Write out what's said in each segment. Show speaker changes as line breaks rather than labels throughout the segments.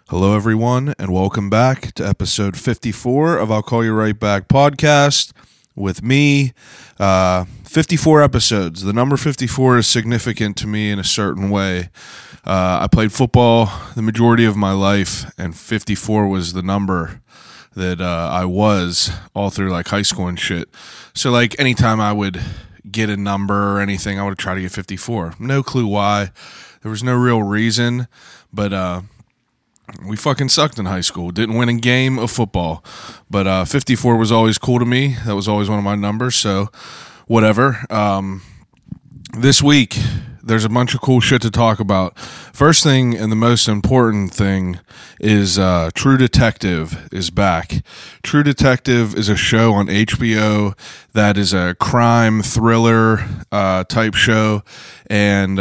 Hello, everyone, and welcome back to episode 54 of I'll Call You Right Back podcast with me. 54 episodes. The number 54 is significant to me in a certain way. I played football the majority of my life, and 54 was the number that I was all through like high school and shit. So like anytime I would get a number or anything, I would try to get 54. No clue why. There was no real reason, but we fucking sucked in high school. Didn't win a game of football. But 54 was always cool to me. That was always one of my numbers, so whatever. This week, there's a bunch of cool shit to talk about. First thing and the most important thing is True Detective is back. True Detective is a show on HBO that is a crime thriller type show, and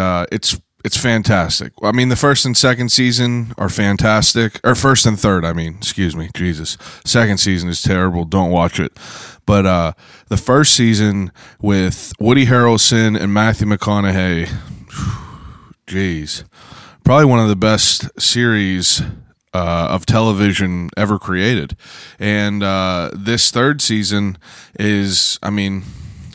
it's fantastic. I mean, the first and second season are fantastic. Or first and third, excuse me. Jesus. Second season is terrible. Don't watch it. But the first season with Woody Harrelson and Matthew McConaughey, jeez, probably one of the best series of television ever created. And this third season is,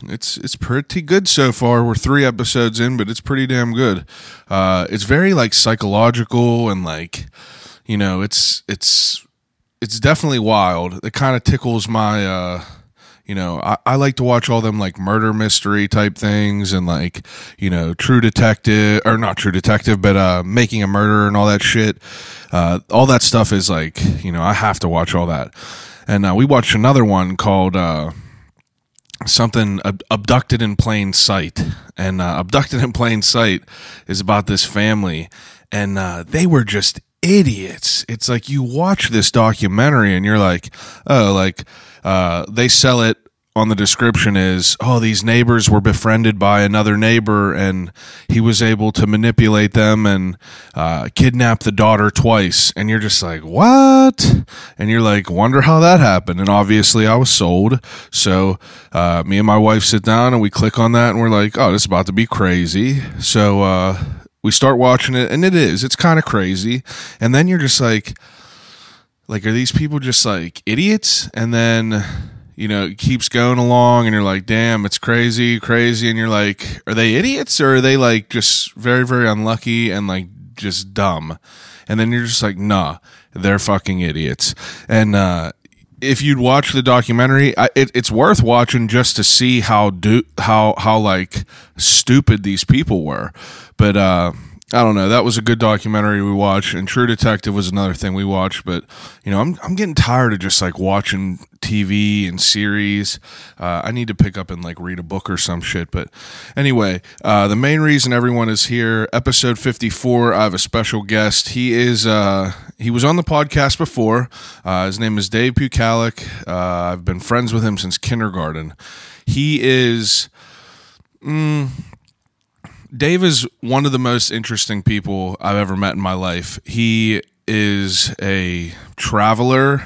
it's pretty good so far. We're 3 episodes in, but it's pretty damn good. It's very like psychological and like, you know, it's definitely wild. It kind of tickles my, I like to watch all them like murder mystery type things and like, you know, True Detective, or not True Detective, but Making a Murderer and all that shit. All that stuff is like, you know, I have to watch all that. And we watched another one called something Abducted in Plain Sight. And Abducted in Plain Sight is about this family, and they were just idiots. It's like you watch this documentary and you're like, oh, like they sell it on the description is, oh, these neighbors were befriended by another neighbor and he was able to manipulate them and kidnap the daughter twice. And you're just like, what? And you're like, wonder how that happened. And obviously I was sold. So me and my wife sit down and we click on that and we're like, oh, this is about to be crazy. So we start watching it, and it's kind of crazy. And then you're just like, are these people just like idiots? And then, you know, it keeps going along and you're like, damn, it's crazy. And you're like, are they idiots or are they like just very, very unlucky and like just dumb? And then you're just like, nah, they're fucking idiots. And if you'd watch the documentary, it's worth watching just to see how like stupid these people were. But I don't know. That was a good documentary we watched, and True Detective was another thing we watched. But you know, I'm getting tired of just like watching TV and series. I need to pick up and like read a book or some shit. But anyway, the main reason everyone is here, episode 54. I have a special guest. He was on the podcast before. His name is Dave Pucalik. I've been friends with him since kindergarten. He is. Dave is one of the most interesting people I've ever met in my life. He is a traveler.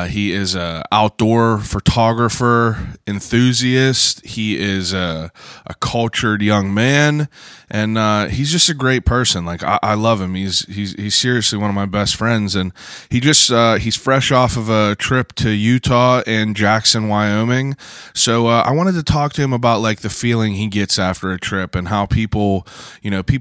He is an outdoor photographer, enthusiast. He is a cultured young man, and he's just a great person. Like I love him. He's seriously one of my best friends, and he's fresh off of a trip to Utah and Jackson, Wyoming. So I wanted to talk to him about like the feeling he gets after a trip and how people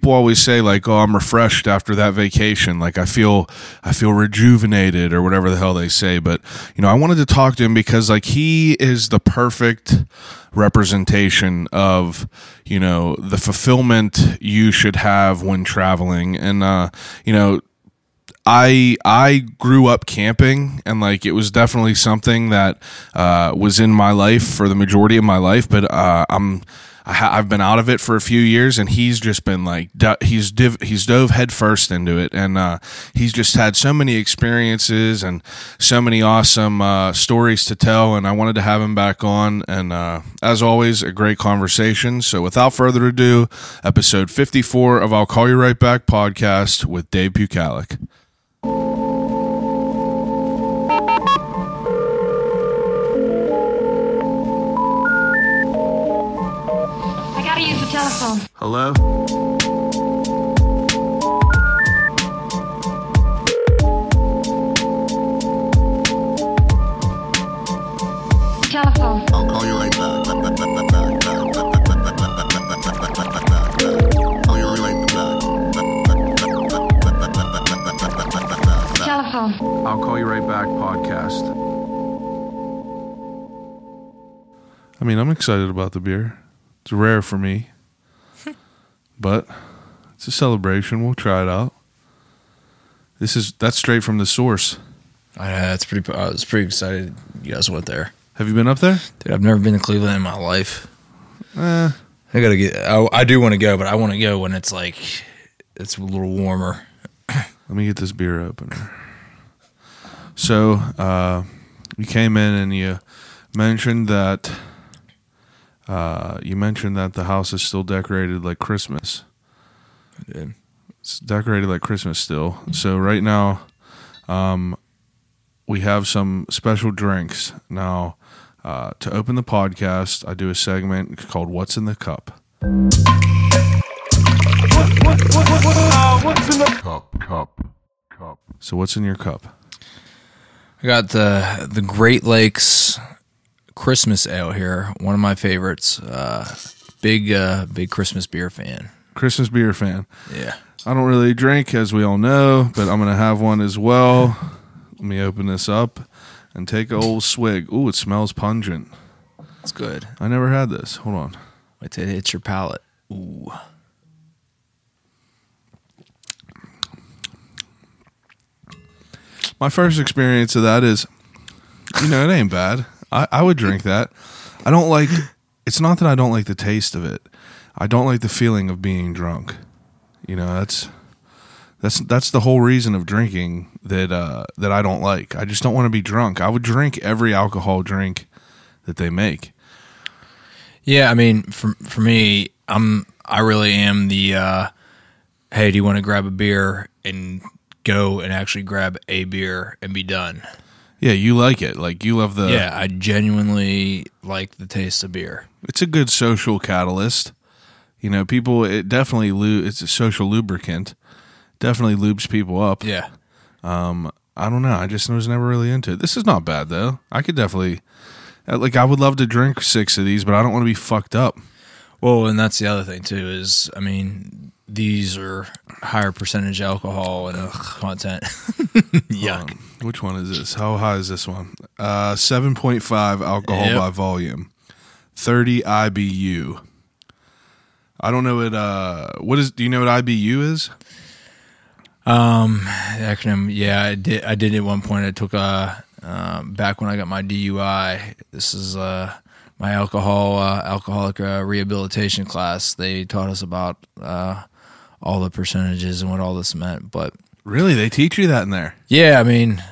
always say like, oh, I'm refreshed after that vacation. Like I feel rejuvenated or whatever the hell they say. But, you know, I wanted to talk to him because like he is the perfect representation of, you know, the fulfillment you should have when traveling. And, you know, I grew up camping, and like it was definitely something that was in my life for the majority of my life, but I've been out of it for a few years, and he's just been like he's dove head first into it, and he's just had so many experiences and so many awesome stories to tell, and I wanted to have him back on, and as always, a great conversation. So without further ado, episode 54 of I'll Call You Right Back podcast with Dave Pucalik.
Telephone.
Hello? I'll Call You Right Back podcast. I mean, I'm excited about the beer. It's rare for me, but it's a celebration. We'll try it out. That's straight from the source.
I was pretty excited you guys went there.
Have you been up there?
Dude, I've never been to Cleveland in my life.
Eh.
I do want to go, but I want to go when it's a little warmer.
Let me get this beer opener. So, you came in and you mentioned that the house is still decorated like Christmas.
I did.
It's decorated like Christmas still. So right now, we have some special drinks. Now, to open the podcast, I do a segment called "What's in the Cup." What's in the cup? So what's in your cup?
I got the Great Lakes Christmas Ale here. One of my favorites. Big Christmas beer fan.
Christmas beer fan.
Yeah.
I don't really drink, as we all know, but I'm going to have one as well. Let me open this up and take an old swig. Ooh, it smells pungent.
It's good.
I never had this. Hold on.
Wait till it hits your palate. Ooh.
My first experience of that is, it ain't bad. I would drink that. It's not that I don't like the taste of it. I don't like the feeling of being drunk. That's the whole reason of drinking that I don't like. I just don't want to be drunk. I would drink every alcohol drink that they make.
Yeah, I mean, for me, I really am the hey, do you want to grab a beer and go and actually grab a beer and be done?
Yeah, you like it. Like, you love the...
Yeah, I genuinely like the taste of beer.
It's a good social catalyst. People, it's a social lubricant. Definitely lubes people up.
Yeah.
I don't know. I just was never really into it. This is not bad, though. I could definitely... I would love to drink 6 of these, but I don't want to be fucked up.
Well, and that's the other thing, too, is, I mean, these are higher percentage alcohol and content. Yuck.
Which one is this? How high is this one? 7.5 alcohol by volume. 30 IBU. I don't know do you know what IBU is?
Acronym, yeah, I did at one point. I took back when I got my DUI. This is my alcoholic rehabilitation class. They taught us about all the percentages and what all this meant. But
really, they teach you that in there?
Yeah, I mean,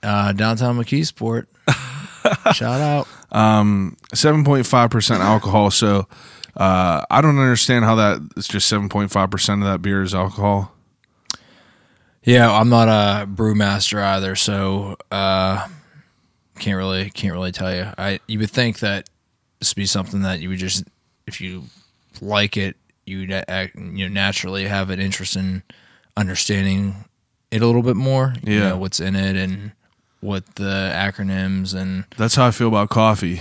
downtown McKeesport. Shout out.
7.5% alcohol. So I don't understand how that it's just 7.5% of that beer is alcohol.
Yeah, I'm not a brewmaster either, so can't really tell you. You would think that this would be something that you would just, if you like it, you naturally have an interest in understanding it a little bit more.
Yeah,
what's in it and what the acronyms and.
That's how I feel about coffee.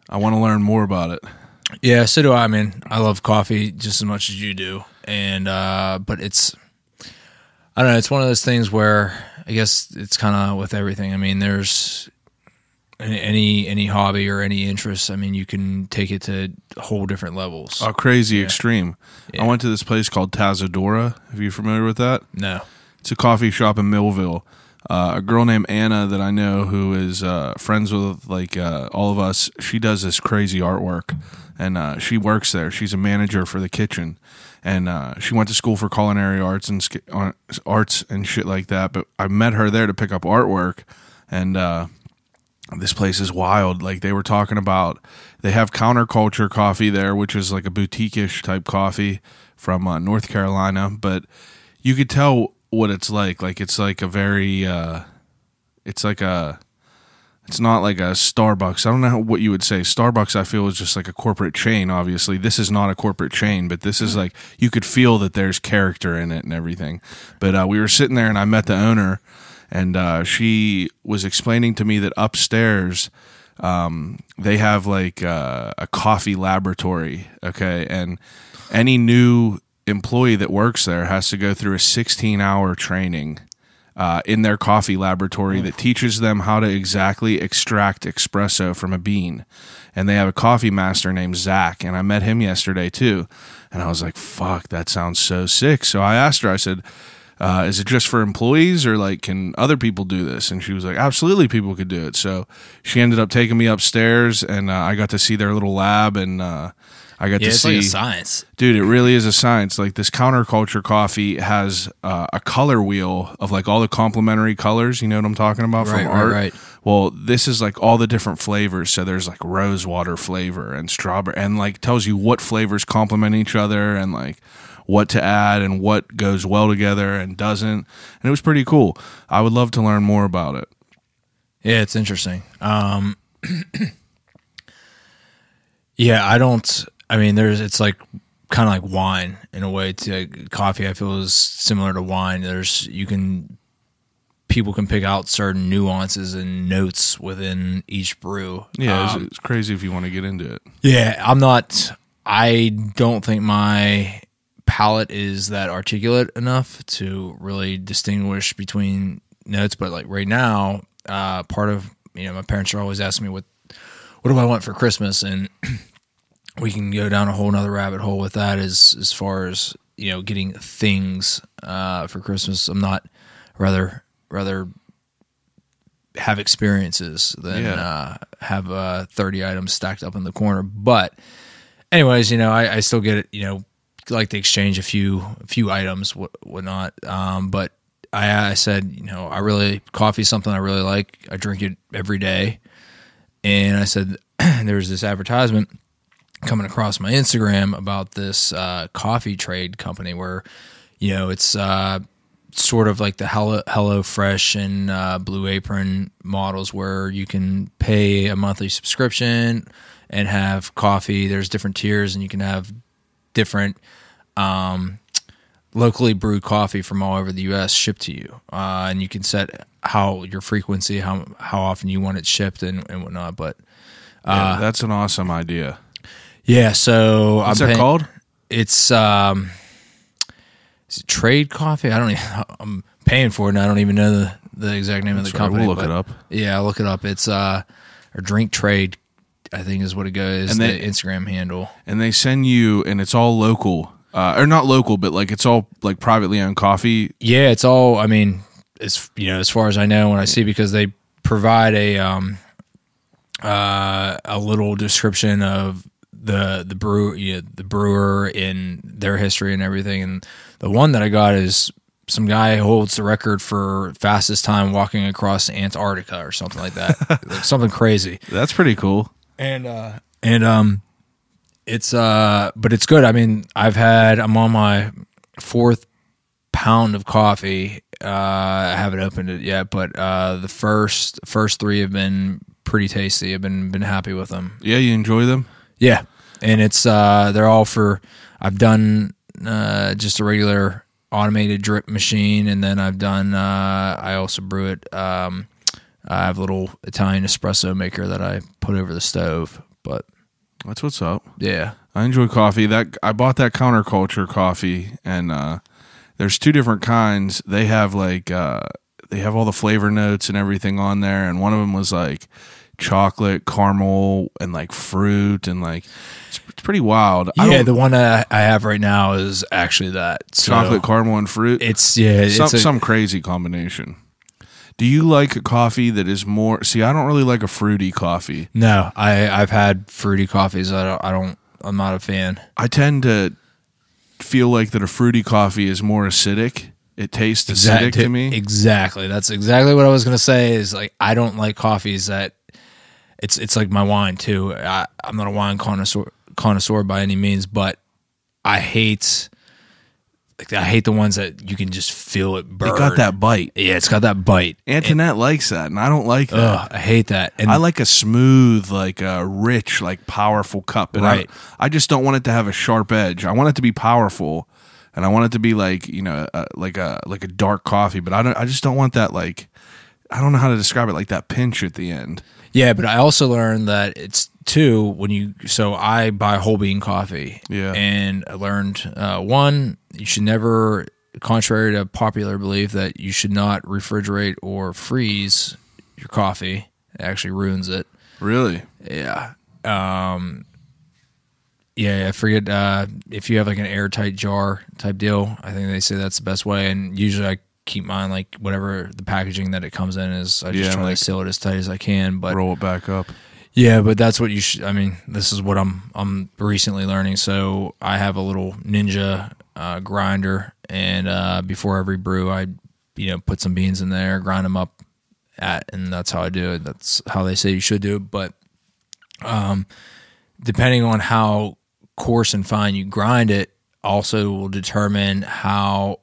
I want to learn more about it.
Yeah, so do I. I mean, I love coffee just as much as you do, and but it's. I don't know. It's one of those things where I guess it's kind of with everything. I mean, there's any hobby or any interest. I mean, you can take it to whole different levels.
Oh, crazy extreme. Yeah. I went to this place called Tazadora. Are you familiar with that?
No.
It's a coffee shop in Millville. A girl named Anna that I know who is friends with all of us. She does this crazy artwork, and she works there. She's a manager for the kitchen. And she went to school for culinary arts and shit like that. But I met her there to pick up artwork, and this place is wild. Like, they were talking about, they have Counterculture coffee there, which is like a boutique-ish type coffee from North Carolina. But you could tell what it's like. Like, it's like a very, it's not like a Starbucks. I don't know what you would say. Starbucks, I feel, is just like a corporate chain, obviously. This is not a corporate chain, but this is like, you could feel that there's character in it and everything. But we were sitting there, and I met the owner, and she was explaining to me that upstairs they have like a coffee laboratory, okay? And any new employee that works there has to go through a 16-hour training in their coffee laboratory that teaches them how to exactly extract espresso from a bean. And they have a coffee master named Zach, and I met him yesterday too. And I was like, fuck, that sounds so sick. So I asked her, I said, is it just for employees, or like can other people do this? And she was like, absolutely, people could do it. So she ended up taking me upstairs, and I got to see their little lab, and I got to
it's
see
like a science.
Dude, it really is a science. Like this counterculture coffee has a color wheel of like all the complementary colors. You know what I'm talking about from art?
Right.
Well, this is like all the different flavors. So there's like rose water flavor and strawberry, and like tells you what flavors complement each other and like what to add and what goes well together and doesn't. And it was pretty cool. I would love to learn more about it.
Yeah, it's interesting. Yeah, it's like kind of like wine in a way. Coffee, I feel, is similar to wine. People can pick out certain nuances and notes within each brew.
Yeah, it's crazy if you want to get into it.
Yeah, I don't think my palate is that articulate enough to really distinguish between notes. But like right now, part of, my parents are always asking me what do I want for Christmas, and we can go down a whole nother rabbit hole with that as far as, getting things for Christmas. I'm not rather have experiences than have 30 items stacked up in the corner. But anyways, I still get it, like to exchange a few items, whatnot. But I said, coffee is something I really like. I drink it every day. And I said, there's this advertisement coming across my Instagram about this coffee trade company where, it's sort of like the Hello Fresh and Blue Apron models where you can pay a monthly subscription and have coffee. There's different tiers, and you can have different locally brewed coffee from all over the U.S. shipped to you, and you can set your frequency, how often you want it shipped, and whatnot. But
that's an awesome idea.
Yeah, so
what's that called?
It's is it Trade Coffee? I'm paying for it, and I don't even know the exact name of the company.
We'll look it up.
Yeah, I'll look it up. It's or Drink Trade, I think is what it goes. And the Instagram handle. And
they send you, and it's all local, or not local, but like it's all like privately owned coffee.
Yeah, it's all. I mean, it's as far as I know, when I see, because they provide a little description of the brewer in their history and everything. And the one that I got is some guy holds the record for fastest time walking across Antarctica or something like that. Like something crazy.
That's pretty cool.
And it's but it's good. I mean, I'm on my 4th pound of coffee. I haven't opened it yet, but the first 3 have been pretty tasty. I've been happy with them.
Yeah, you enjoy them?
Yeah. And it's they're all I've done just a regular automated drip machine, and then I've done I also brew it. I have a little Italian espresso maker that I put over the stove. But
that's what's up.
Yeah,
I enjoy coffee. I bought that counterculture coffee, and there's 2 different kinds. They have they have all the flavor notes and everything on there, and one of them was like chocolate, caramel, and like fruit, and like it's pretty wild.
Yeah, the one I have right now is actually that
chocolate, caramel, and fruit.
It's
some crazy combination. Do you like a coffee that is more? See, I don't really like a fruity coffee.
No, I've had fruity coffees. I'm not a fan.
I tend to feel like that a fruity coffee is more acidic. It tastes acidic to me.
Exactly. That's exactly what I was gonna say. Is like I don't like coffees that. It's like my wine too. I'm not a wine connoisseur by any means, but I hate the ones that you can just feel it burn.
It got that bite.
Yeah, it's got that bite.
Antoinette likes that, and I don't like that.
Ugh, I hate that. And
I like a smooth, like a rich, like powerful cup. And
right.
I just don't want it to have a sharp edge. I want it to be powerful, and I want it to be like like a dark coffee. But I just don't want that, like, I don't know how to describe it, like that pinch at the end.
Yeah, but I also learned that it's so I buy whole bean coffee.
Yeah.
And I learned, one, you should never contrary to popular belief, that you should not refrigerate or freeze your coffee. It actually ruins it.
Really?
Yeah. Yeah, I forget if you have like an airtight jar type deal. I think they say that's the best way, and usually I keep mine like whatever the packaging that it comes in is. I just try to seal it as tight as I can, but
roll it back up.
Yeah, but that's what you should. I mean, this is what I'm recently learning. So I have a little Ninja grinder, and before every brew, I put some beans in there, grind them up, and that's how I do it. That's how they say you should do it. But depending on how coarse and fine you grind it, also will determine how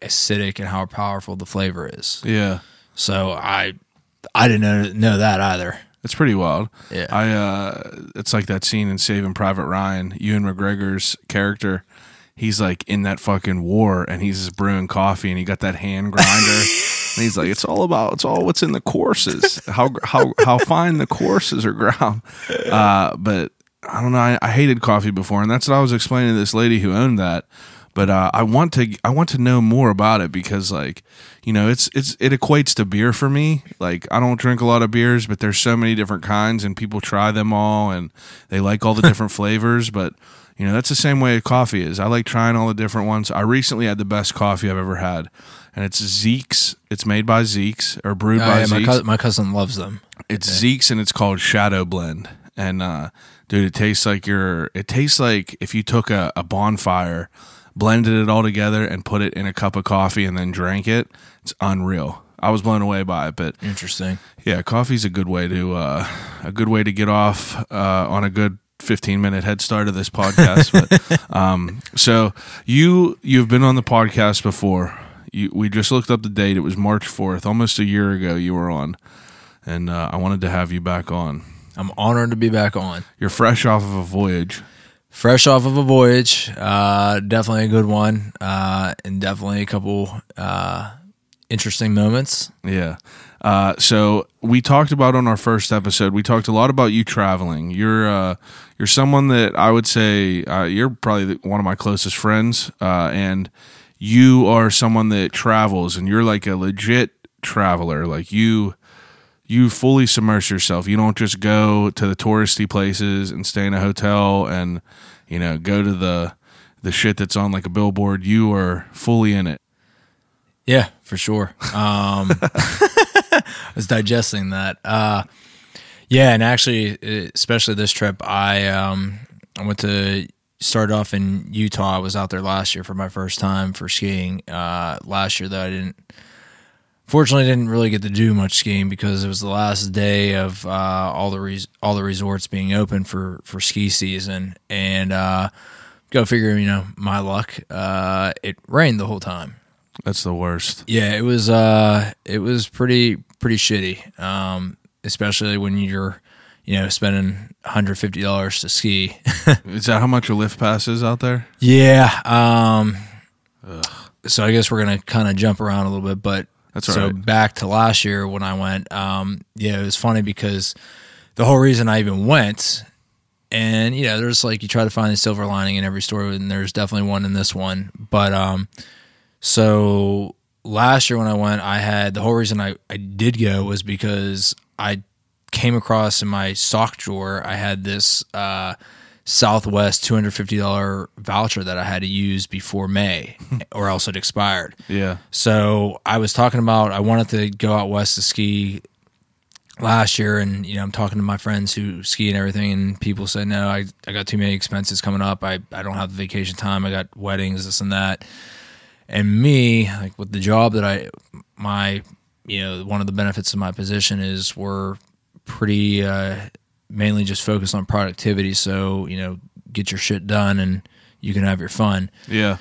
acidic and how powerful the flavor is.
Yeah.
So I didn't know that either.
It's pretty wild.
Yeah.
It's like that scene in Saving Private Ryan. Ewan McGregor's character, he's like in that fucking war, and he's just brewing coffee, and he got that hand grinder, and he's like, it's all what's in the courses, how fine the courses are ground. But I don't know. I hated coffee before, and that's what I was explaining to this lady who owned that. But I want to know more about it because, like, it equates to beer for me. Like, I don't drink a lot of beers, but there's so many different kinds, and people try them all, and they like all the different flavors. But that's the same way coffee is. I like trying all the different ones. I recently had the best coffee I've ever had, and it's Zeke's. It's made by Zeke's or brewed by Zeke's.
My cousin loves them.
It's Zeke's, and it's called Shadow Blend. And dude, it tastes like if you took a bonfire, blended it all together, and put it in a cup of coffee and then drank it. It's unreal. I was blown away by it. But
interesting.
Yeah, coffee's a good way to get off on a good 15-minute head start of this podcast. But so you've been on the podcast before. We just looked up the date. It was March 4th, almost a year ago. You were on, and I wanted to have you back on.
I'm honored to be back on.
You're fresh off of a voyage.
Fresh off of a voyage, definitely a good one, and definitely a couple interesting moments.
Yeah. So we talked about on our first episode, we talked a lot about you traveling. You're someone that I would say you're probably one of my closest friends, and you are someone that travels, and you're like a legit traveler. Like you fully submerge yourself. You don't just go to the touristy places and stay in a hotel and, go to the shit that's on like a billboard. You are fully in it.
Yeah, for sure. I was digesting that. Yeah, and actually, especially this trip, I started off in Utah. I was out there last year for my first time for skiing. Last year, though, Fortunately, I didn't really get to do much skiing because it was the last day of all the resorts being open for ski season, and go figure, my luck. It rained the whole time.
That's the worst.
Yeah, it was pretty shitty, especially when you're spending $150 to ski.
Is that how much your lift pass is out there?
Yeah. So I guess we're gonna kind of jump around a little bit, but.
That's right.
So back to last year when I went, it was funny because the whole reason I even went, and there's like you try to find a silver lining in every story, and there's definitely one in this one. But so last year when I went, the whole reason I did go was because I came across in my sock drawer I had this Southwest $250 voucher that I had to use before May, or else it expired.
Yeah.
So I was talking about I wanted to go out west to ski last year, and I'm talking to my friends who ski and everything, and people said no, I got too many expenses coming up. I don't have the vacation time. I got weddings, this and that. And me, like with the job that one of the benefits of my position is we're pretty mainly just focus on productivity, so get your shit done and you can have your fun.
Yeah.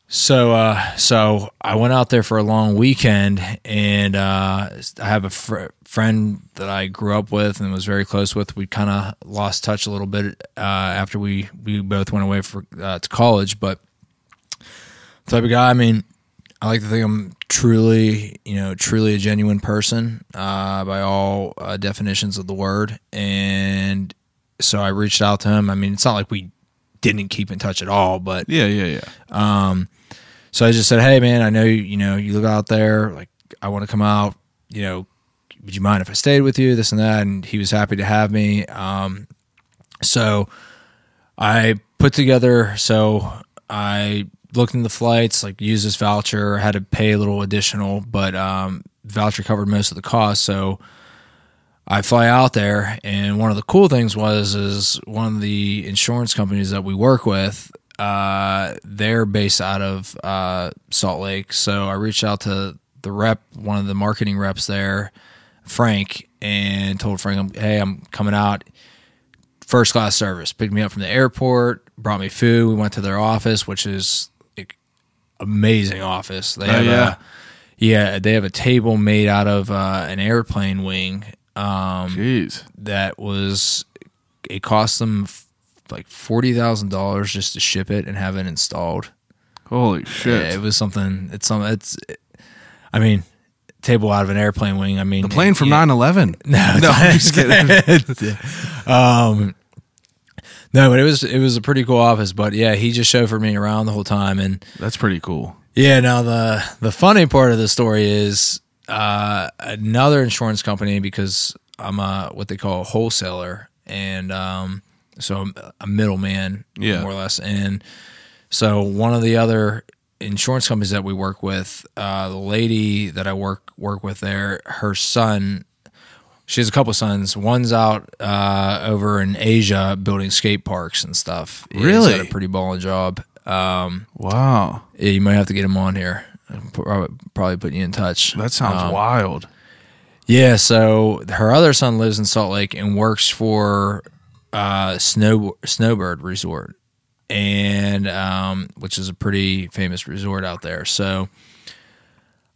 So I went out there for a long weekend, and I have a friend that I grew up with and was very close with. We kind of lost touch a little bit after we both went away to college, but type of guy. I mean, I like to think I'm truly a genuine person by all definitions of the word. And so I reached out to him. I mean, it's not like we didn't keep in touch at all, but
yeah.
So I just said, hey man, I know you live out there. Like, I want to come out. Would you mind if I stayed with you? This and that. And he was happy to have me. So I put together. So I looked into the flights, like used this voucher, had to pay a little additional, but voucher covered most of the cost. So I fly out there, and one of the cool things is one of the insurance companies that we work with, they're based out of Salt Lake. So I reached out to the rep, one of the marketing reps there, Frank, and told Frank, hey, I'm coming out. First class service. Picked me up from the airport, brought me food. We went to their office, which is amazing office. They have they have a table made out of an airplane wing. That was, it cost them like $40,000 just to ship it and have it installed.
Holy shit!
Yeah, it was something. I mean, table out of an airplane wing. I mean,
the plane from 9/11.
No,
I'm just kidding.
No, but it was a pretty cool office. But yeah, he just chauffeured me around the whole time, and
That's pretty cool.
yeah. Now the funny part of the story is another insurance company, because I'm what they call a wholesaler, and so I'm a middleman, more or less. And so one of the other insurance companies that we work with, the lady that I work with there, her son, she has a couple sons. One's out over in Asia building skate parks and stuff.
Really?
He's got a pretty balling job.
Wow.
Yeah, you might have to get him on here. I'll probably put you in touch.
That sounds wild.
Yeah, so her other son lives in Salt Lake and works for Snowbird Resort, and which is a pretty famous resort out there. So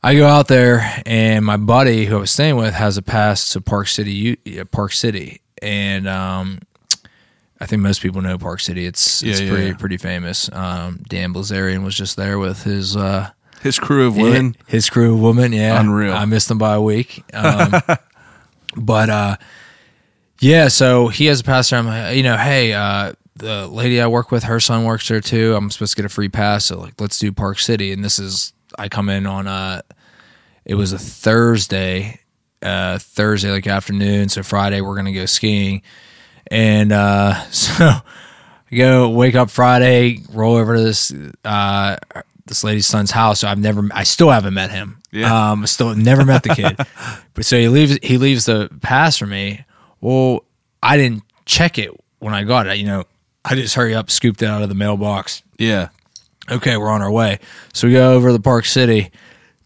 I go out there, and my buddy who I was staying with has a pass to Park City, and I think most people know Park City. It's pretty famous. Dan Blazarian was just there with his
crew of women.
His crew of women, yeah.
Unreal.
I missed them by a week. But so he has a pass there. I'm like, hey, the lady I work with, her son works there too. I'm supposed to get a free pass, so like, let's do Park City. And I come in on it was a Thursday like afternoon. So Friday we're gonna go skiing, and so I wake up Friday, roll over to this lady's son's house. So I still haven't met him.
Yeah.
Still never met the kid. But so he leaves the pass for me. Well, I didn't check it when I got it. I just hurry up, scooped it out of the mailbox.
Yeah.
Okay, we're on our way. So we go over to the Park City.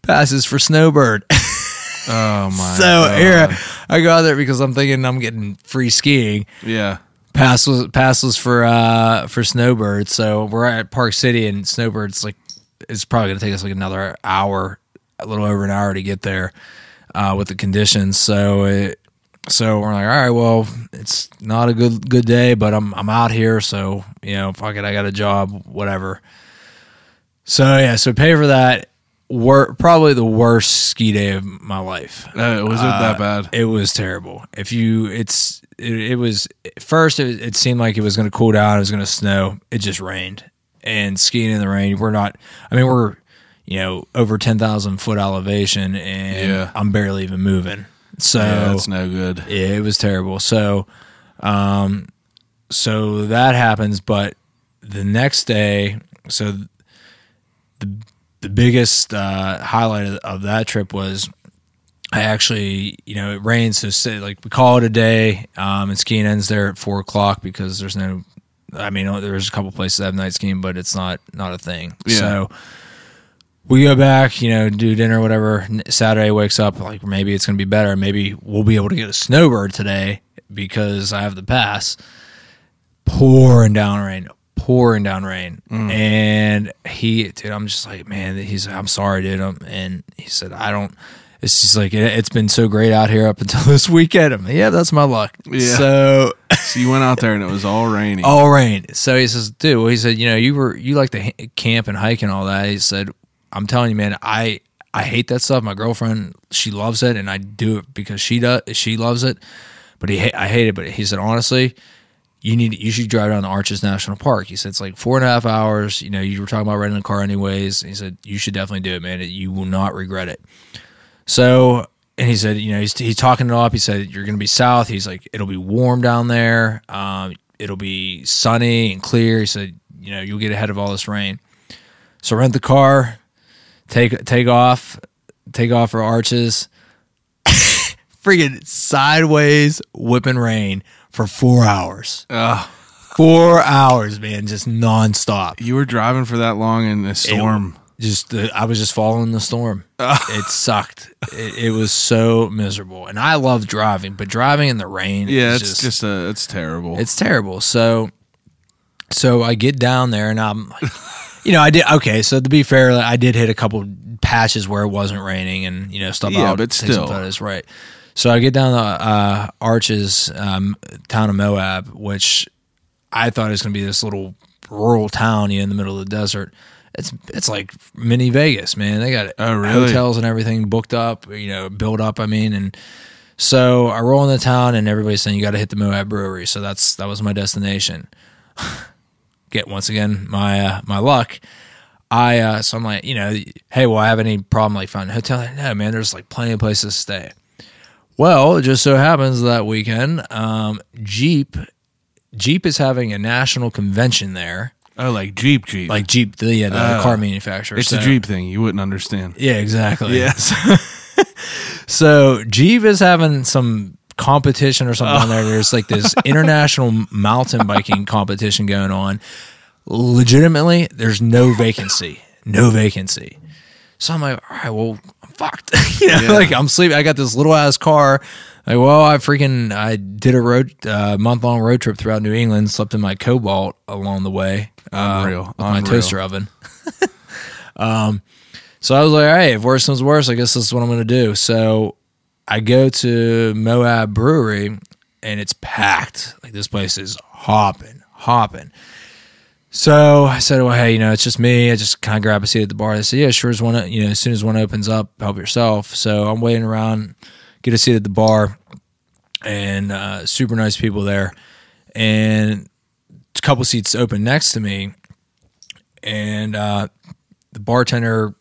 Passes for Snowbird.
Oh my!
So here I go out there because I'm thinking I'm getting free skiing.
Yeah.
Pass was for Snowbird. So we're at Park City, and Snowbird's like, it's probably going to take us like another hour, a little over an hour to get there with the conditions. So we're like, all right, well, it's not a good day, but I'm out here, so fuck it, I got a job, whatever. So pay for that. Probably the worst ski day of my life.
Was it that bad?
It was terrible. It was first. It seemed like it was going to cool down. It was going to snow. It just rained, and skiing in the rain. We're over 10,000 foot elevation, and I'm barely even moving. So
that's no good.
Yeah, it was terrible. So, so that happens. But the next day, so the biggest highlight of that trip was I actually, it rains, so we call it a day, and skiing ends there at 4:00 because there's there's a couple places that have night skiing, but it's not a thing.
Yeah.
So we go back, do dinner, whatever. Saturday wakes up, like maybe it's going to be better. Maybe we'll be able to get a snowbird today because I have the pass. Pouring down rain. And I'm just like, man, I'm sorry, dude. And he said, it's just like, it's been so great out here up until this weekend. I'm like, yeah, that's my luck.
Yeah.
So
you went out there and it was all rainy.
All rain. So he says, dude, well, he said, you like to camp and hike and all that. He said, I'm telling you, man, I hate that stuff. My girlfriend, she loves it, and I do it because she loves it. But I hate it. But he said, honestly, you should drive down to Arches National Park. He said, it's like 4.5 hours. You know, you were talking about renting a car anyways. He said, you should definitely do it, man. You will not regret it. So, and he said, you know, he's talking it up. He said, you're going to be south. He's like, it'll be warm down there. It'll be sunny and clear. He said, you know, you'll get ahead of all this rain. So rent the car, take off for Arches. Friggin' sideways whipping rain for 4 hours. 4 hours, man, just nonstop.
You were driving for that long in a storm.
I was just following the storm. It sucked. It was so miserable, and I love driving, but driving in the rain,
it's terrible.
It's terrible. So I get down there, and I'm like, you know, I did okay. So to be fair, I did hit a couple patches where it wasn't raining, and you know, stuff.
Yeah, but still,
photos, right. So I get down to Arches, town of Moab, which I thought it was going to be this little rural town, you know, in the middle of the desert. It's like mini Vegas, man. They got hotels and everything booked up, you know, built up. I mean, and so I roll in the town, and everybody's saying you got to hit the Moab Brewery. So that was my destination. Get once again my luck. So I'm like, you know, hey, will I have any problem like finding a hotel? No, man. There's like plenty of places to stay. Well, it just so happens that weekend, Jeep is having a national convention there.
Oh, like Jeep.
Like Jeep, the car manufacturer.
It's a Jeep thing. You wouldn't understand.
Yeah, exactly.
Yes.
So Jeep is having some competition or something on there. There's like this international mountain biking competition going on. Legitimately, there's no vacancy. So I'm like, all right, well, I'm fucked. You know, like I'm sleeping. I got this little ass car. Like, well, I did a month-long road trip throughout New England, slept in my Cobalt along the way.
Unreal.
My toaster oven. So I was like, all right, if worse comes worse, I guess this is what I'm going to do. So I go to Moab Brewery, and it's packed. Like, this place is hopping. So I said, well, hey, you know, it's just me. I just kind of grab a seat at the bar. They said, yeah, sure, as soon as one opens up, help yourself. So I'm waiting around, get a seat at the bar, and super nice people there. And a couple seats open next to me, and the bartender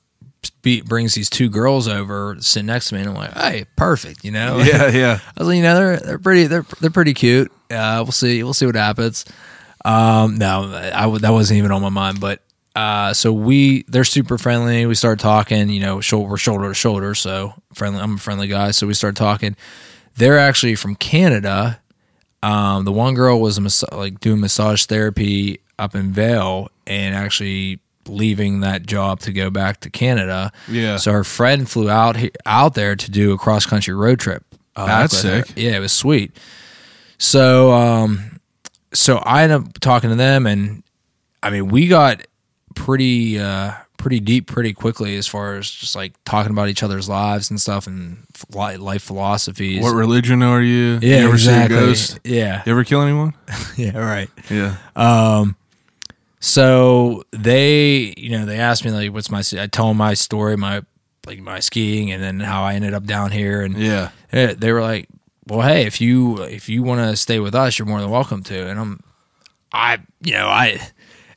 brings these two girls over, sit next to me, and I'm like, hey, perfect, you know?
Yeah.
I was like, you know, they're pretty cute. We'll see what happens. No, that wasn't even on my mind, but so they're super friendly. We started talking, you know, we're shoulder to shoulder, so friendly. I'm a friendly guy, so we started talking. They're actually from Canada. The one girl was doing massage therapy up in Vail, and actually leaving that job to go back to Canada. Yeah. So her friend flew out there to do a cross country road trip.
Oh, that's sick.
Her. Yeah, it was sweet. So so I ended up talking to them, and I mean, we got pretty deep pretty quickly as far as just like talking about each other's lives and stuff and life philosophies.
What religion are you?
Yeah,
you ever
exactly.
see a ghost?
Yeah.
You ever kill anyone?
Yeah, right.
Yeah.
So they asked me like, I tell them my story, my skiing, and then how I ended up down here, and they were like, well, hey, if you want to stay with us, you're more than welcome to. And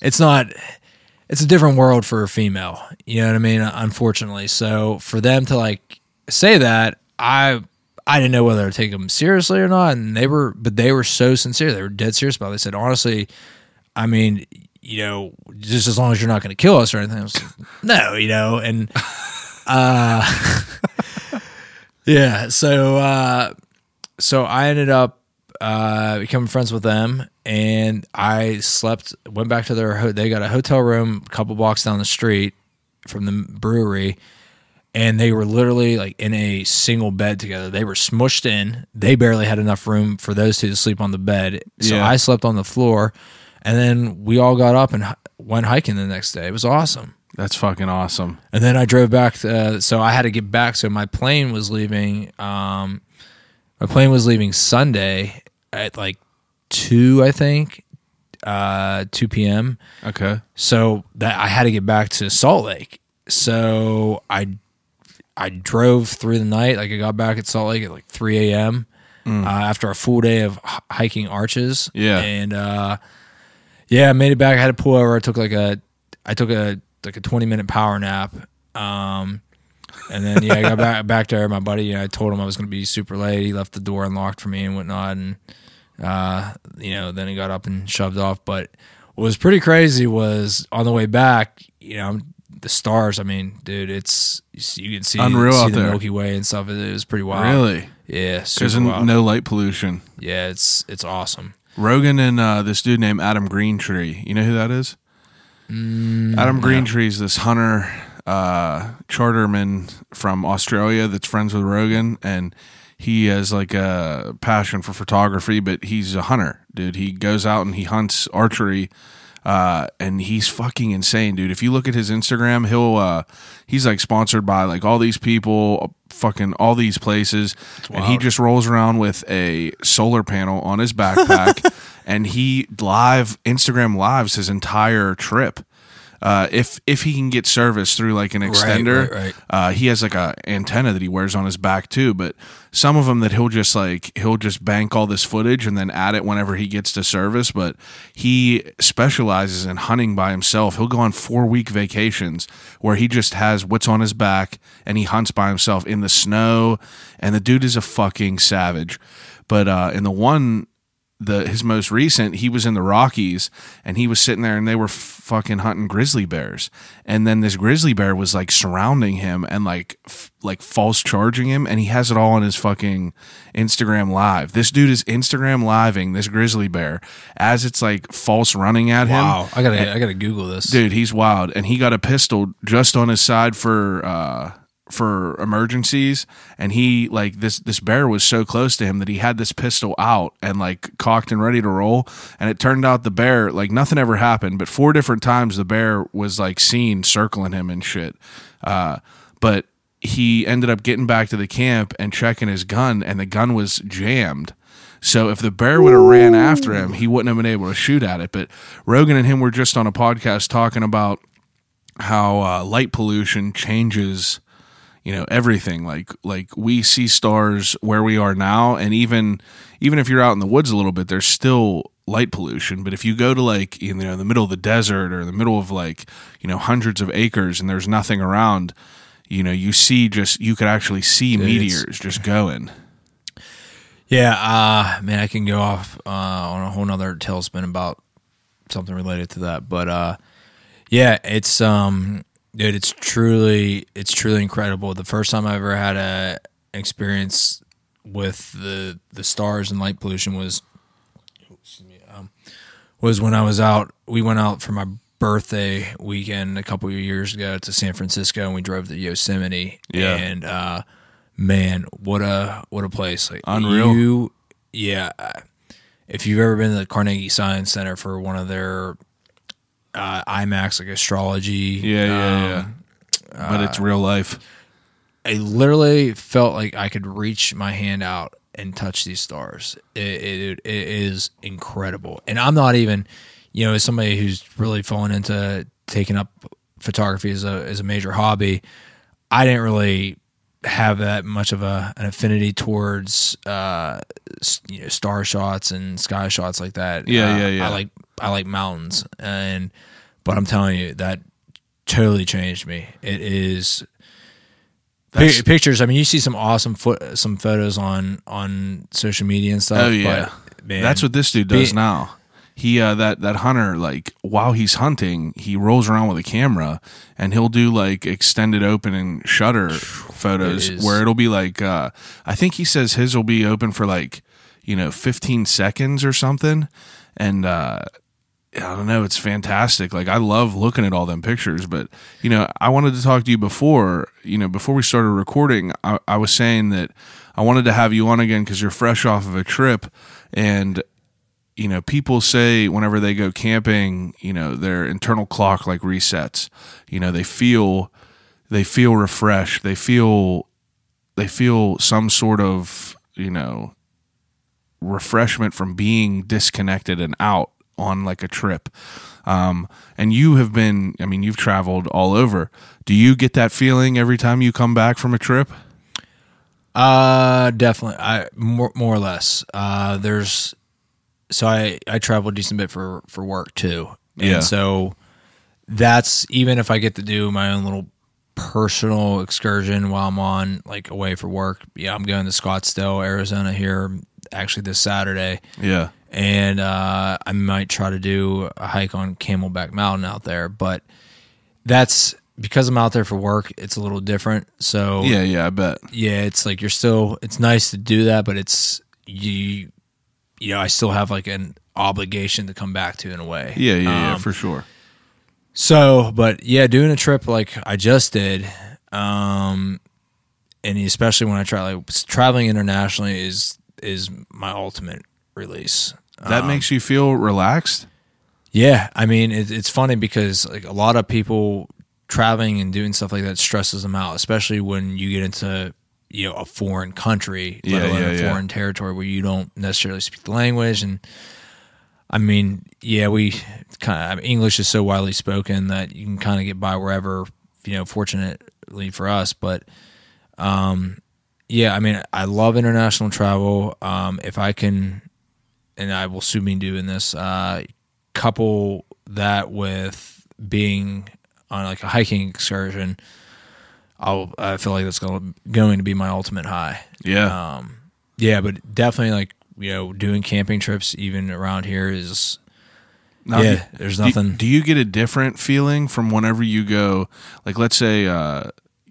it's a different world for a female, you know what I mean? Unfortunately. So for them to like say that, I didn't know whether to take them seriously or not. And they were so sincere. They were dead serious about it. They said, honestly, I mean, you know, just as long as you're not going to kill us or anything. I was like, no, you know, and, yeah. So I ended up becoming friends with them, and I went back to they got a hotel room a couple blocks down the street from the brewery, and they were literally like in a single bed together. They were smushed in. They barely had enough room for those two to sleep on the bed. So I slept on the floor, and then we all got up and went hiking the next day. It was awesome.
That's fucking awesome.
And then I drove back, so I had to get back. So my plane was leaving. My plane was leaving Sunday at like 2, I think, 2 p.m.
Okay.
So that I had to get back to Salt Lake. So I drove through the night. Like I got back at Salt Lake at like 3 a.m. after a full day of hiking arches.
Yeah.
And I made it back. I had to pull over. I took a 20-minute power nap. And then I got back there. My buddy, I told him I was going to be super late. He left the door unlocked for me and whatnot. And then he got up and shoved off. But what was pretty crazy was on the way back, the stars. I mean, dude, you can see
unreal out
the
there.
Milky Way and stuff. It was pretty wild.
Really?
Yeah,
Because
super wild.
no light pollution.
Yeah, it's awesome.
Rogan and this dude named Adam Greentree. You know who that is? Adam Greentree is this hunter, charterman from Australia that's friends with Rogan, and he has like a passion for photography, but he's a hunter, dude. He goes out and he hunts archery, and he's fucking insane, dude. If you look at his Instagram, he's like sponsored by like all these people, fucking all these places, and he just rolls around with a solar panel on his backpack, and he Instagram lives his entire trip. If he can get service through like an extender,
right.
He has like a antenna that he wears on his back too. But some of them that he'll just bank all this footage and then add it whenever he gets to service. But he specializes in hunting by himself. He'll go on 4-week vacations where he just has what's on his back and he hunts by himself in the snow. And the dude is a fucking savage. But in his most recent, he was in the Rockies and he was sitting there and they were fucking hunting grizzly bears, and then this grizzly bear was like surrounding him and like false charging him, and he has it all on his fucking Instagram live. This dude is Instagram living this grizzly bear as it's like false running at him.
Wow, I gotta Google this,
dude. He's wild, and he got a pistol just on his side for emergencies, and he like this bear was so close to him that he had this pistol out and like cocked and ready to roll, and it turned out the bear, like nothing ever happened, but 4 different times the bear was like seen circling him and shit, but he ended up getting back to the camp and checking his gun, and the gun was jammed. So if the bear would have ran after him, he wouldn't have been able to shoot at it. But Rogan and him were just on a podcast talking about how light pollution changes everything. Like we see stars where we are now, and even if you're out in the woods a little bit, there's still light pollution. But if you go to like the middle of the desert or the middle of like hundreds of acres and there's nothing around, you could actually see meteors just going.
Yeah, man, I can go off on a whole nother tailspin about something related to that, but it's dude, it's truly incredible. The first time I ever had an experience with the stars and light pollution was when I was out. We went out for my birthday weekend a couple of years ago to San Francisco, and we drove to Yosemite.
Yeah.
And man, what a place! Like,
unreal.
If you've ever been to the Carnegie Science Center for one of their IMAX, like astrology.
But it's real life.
I literally felt like I could reach my hand out and touch these stars. It is incredible. And I'm not even, as somebody who's really fallen into taking up photography as a major hobby, I didn't really have that much of an affinity towards star shots and sky shots like that. I like mountains, but I'm telling you, that totally changed me. It is pictures. I mean, you see some awesome some photos on social media and stuff.
Oh yeah,
but, man,
that's what this dude does now. He that hunter, like while he's hunting, he rolls around with a camera and he'll do like extended open and shutter photos where it'll be like I think he says his will be open for like 15 seconds or something, and I don't know, it's fantastic. Like I love looking at all them pictures, but I wanted to talk to you before we started recording. I was saying that I wanted to have you on again because you're fresh off of a trip, and people say whenever they go camping, their internal clock like resets. They feel refreshed. They feel some sort of refreshment from being disconnected and out on like a trip. And you've traveled all over. Do you get that feeling every time you come back from a trip?
Definitely. I more or less. I travel a decent bit for work too. And so that's, even if I get to do my own little personal excursion while I'm on like away for work. Yeah, I'm going to Scottsdale, Arizona here actually this Saturday.
Yeah.
And I might try to do a hike on Camelback Mountain out there, but that's because I'm out there for work, it's a little different. So
yeah, I bet.
Yeah, it's like it's nice to do that, but it's I still have like an obligation to come back to in a way.
Yeah, for sure.
So, but yeah, doing a trip like I just did, and especially when I traveling internationally is my ultimate release.
That makes you feel relaxed?
Yeah, I mean, it's funny because like a lot of people traveling and doing stuff like that stresses them out, especially when you get into a foreign country, let alone a foreign territory where you don't necessarily speak the language. And I mean, we English is so widely spoken that you can kind of get by wherever, fortunately for us. But I mean, I love international travel. If I can, and I will soon be doing this, couple that with being on like a hiking excursion, I feel like that's going to be my ultimate high.
Yeah.
But definitely like, doing camping trips even around here is,
now,
there's nothing.
Do you get a different feeling from whenever you go, like let's say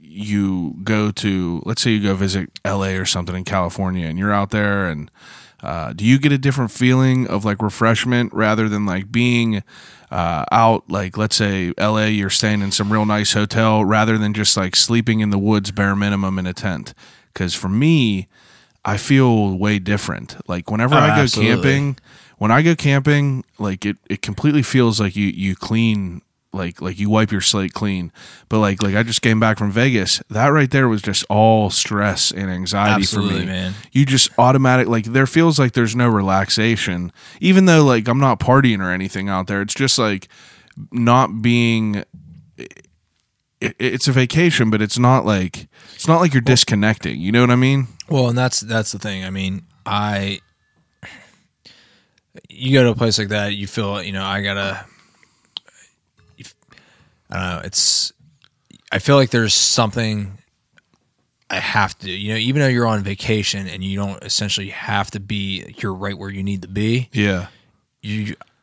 you go visit LA or something in California and you're out there, and do you get a different feeling of like refreshment rather than like being out, like let's say LA, you're staying in some real nice hotel rather than just like sleeping in the woods bare minimum in a tent? Because for me, I feel way different. Like whenever I go camping, like it completely feels like you clean, like you wipe your slate clean. But like I just came back from Vegas. That right there was just all stress and anxiety for me.
Man.
You just automatic, like there feels like there's no relaxation, even though like I'm not partying or anything out there. It's just like not being. It's a vacation, but it's not like you're disconnecting. You know what I mean?
Well, and that's the thing. I mean, you go to a place like that, you feel, I don't know. I feel like there's something I have to do, even though you're on vacation and you don't essentially have to be, you're right where you need to be.
Yeah.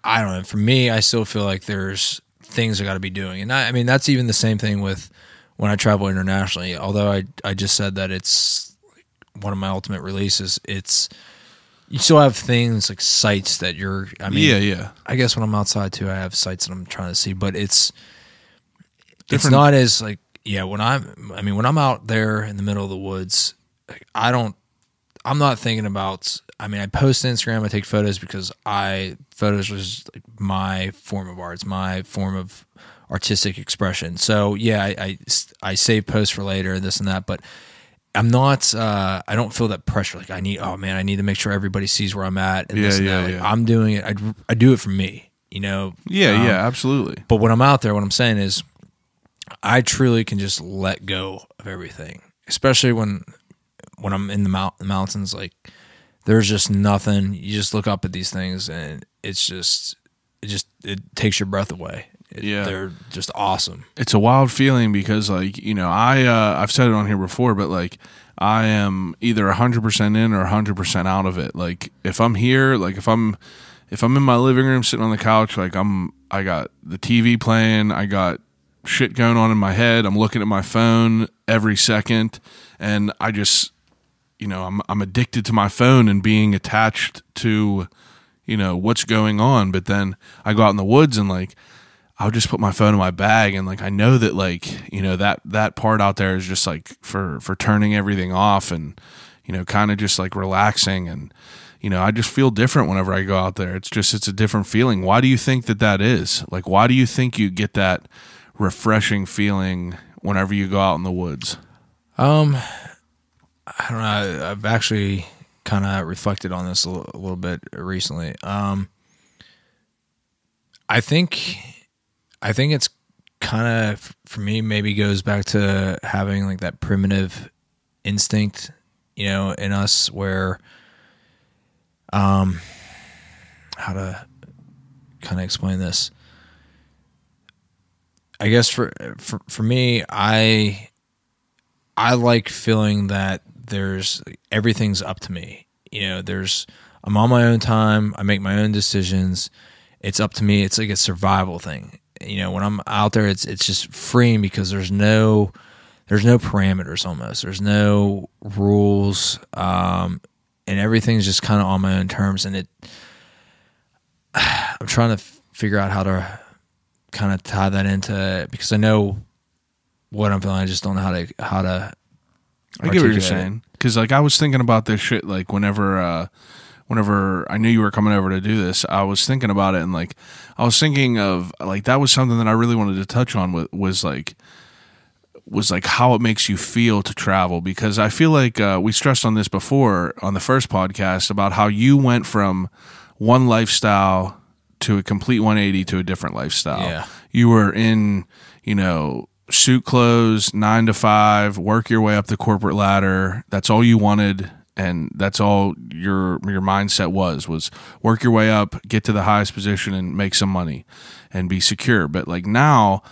I don't know. For me, I still feel like there's things I got to be doing. And I mean, that's even the same thing with when I travel internationally, although I just said that it's one of my ultimate releases. You still have things like sites that I guess when I'm outside too, I have sites that I'm trying to see, but it's not as like, when I'm out there in the middle of the woods, like, I'm not thinking about, I post Instagram, I take photos because photos was like my form of art, it's my form of artistic expression. So I save posts for later, this and that, but I'm not, I don't feel that pressure. Like I need to make sure everybody sees where I'm at. And this and that. Like, I'm doing it. I do it for me,
absolutely.
But when I'm out there, what I'm saying is I truly can just let go of everything, especially when I'm in the mountains. Like there's just nothing. You just look up at these things and it takes your breath away. They're just awesome.
It's a wild feeling because like, I've said it on here before, but like I am either 100% in or 100% out of it. Like if I'm here, like if I'm in my living room sitting on the couch, like I got the TV playing, I got shit going on in my head, I'm looking at my phone every second, and I just, I'm addicted to my phone and being attached to, what's going on. But then I go out in the woods and like I'll just put my phone in my bag, and like I know that like that part out there is just like for turning everything off and kind of just like relaxing, and I just feel different whenever I go out there. It's a different feeling. Why do you think that is? Like why do you think you get that refreshing feeling whenever you go out in the woods?
I don't know. I've actually kind of reflected on this a little bit recently. I think it's kind of, for me, maybe goes back to having like that primitive instinct in us where, how to kind of explain this. I guess for me, I like feeling that everything's up to me. I'm on my own time. I make my own decisions. It's up to me. It's like a survival thing. When I'm out there, it's just freeing because there's no parameters almost. There's no rules, and everything's just kind of on my own terms. And I'm trying to figure out how to kind of tie that into, because I know what I'm feeling. I just don't know how to.
I get what you're saying, because like I was thinking about this shit like whenever I knew you were coming over to do this, I was thinking about it, and like I was thinking of like that was something that I really wanted to touch on was like how it makes you feel to travel, because I feel like we stressed on this before on the first podcast about how you went from one lifestyle to a complete 180 to a different lifestyle.
Yeah.
You were in, suit clothes, 9 to 5, work your way up the corporate ladder. That's all you wanted, and that's all your mindset was work your way up, get to the highest position, and make some money and be secure. But like now,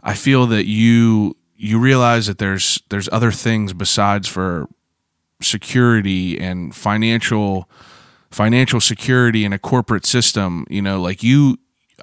I feel that you realize that there's other things besides for security and financial security in a corporate system.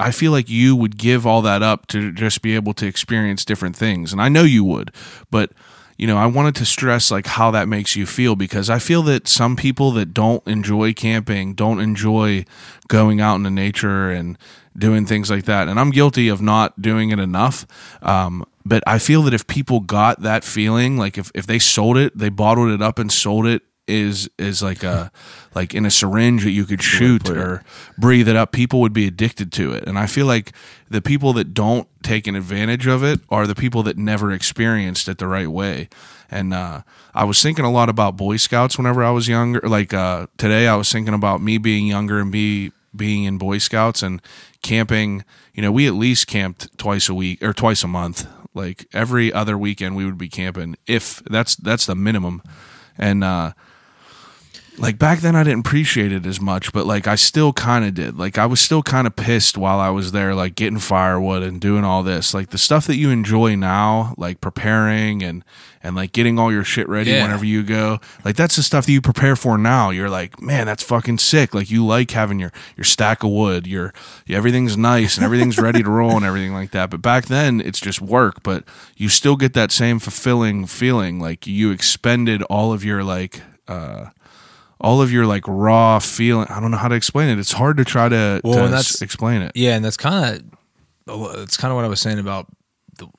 I feel like you would give all that up to just be able to experience different things. And I know you would, but I wanted to stress like how that makes you feel, because I feel that some people that don't enjoy camping, don't enjoy going out into nature and doing things like that. And I'm guilty of not doing it enough. But I feel that if people got that feeling, like if they sold it, they bottled it up and sold it, is like in a syringe that you could shoot or breathe it up, people would be addicted to it. And I feel like the people that don't take an advantage of it are the people that never experienced it the right way. And I was thinking a lot about Boy Scouts whenever I was younger. Like today I was thinking about me being younger and being in Boy Scouts and camping. We at least camped twice a week or twice a month. Like every other weekend we would be camping, if that's the minimum. And like back then I didn't appreciate it as much, but like I still kind of did. Like I was still kind of pissed while I was there, like getting firewood and doing all this, like the stuff that you enjoy now, like preparing and like getting all your shit ready whenever you go. Like that's the stuff that you prepare for now. You're like, man, that's fucking sick. Like you like having your stack of wood, everything's nice and everything's ready to roll and everything like that. But back then it's just work, but you still get that same fulfilling feeling. Like you expended all of your raw feeling. I don't know how to explain it. It's hard to try to explain it.
Yeah, and that's kind of what I was saying about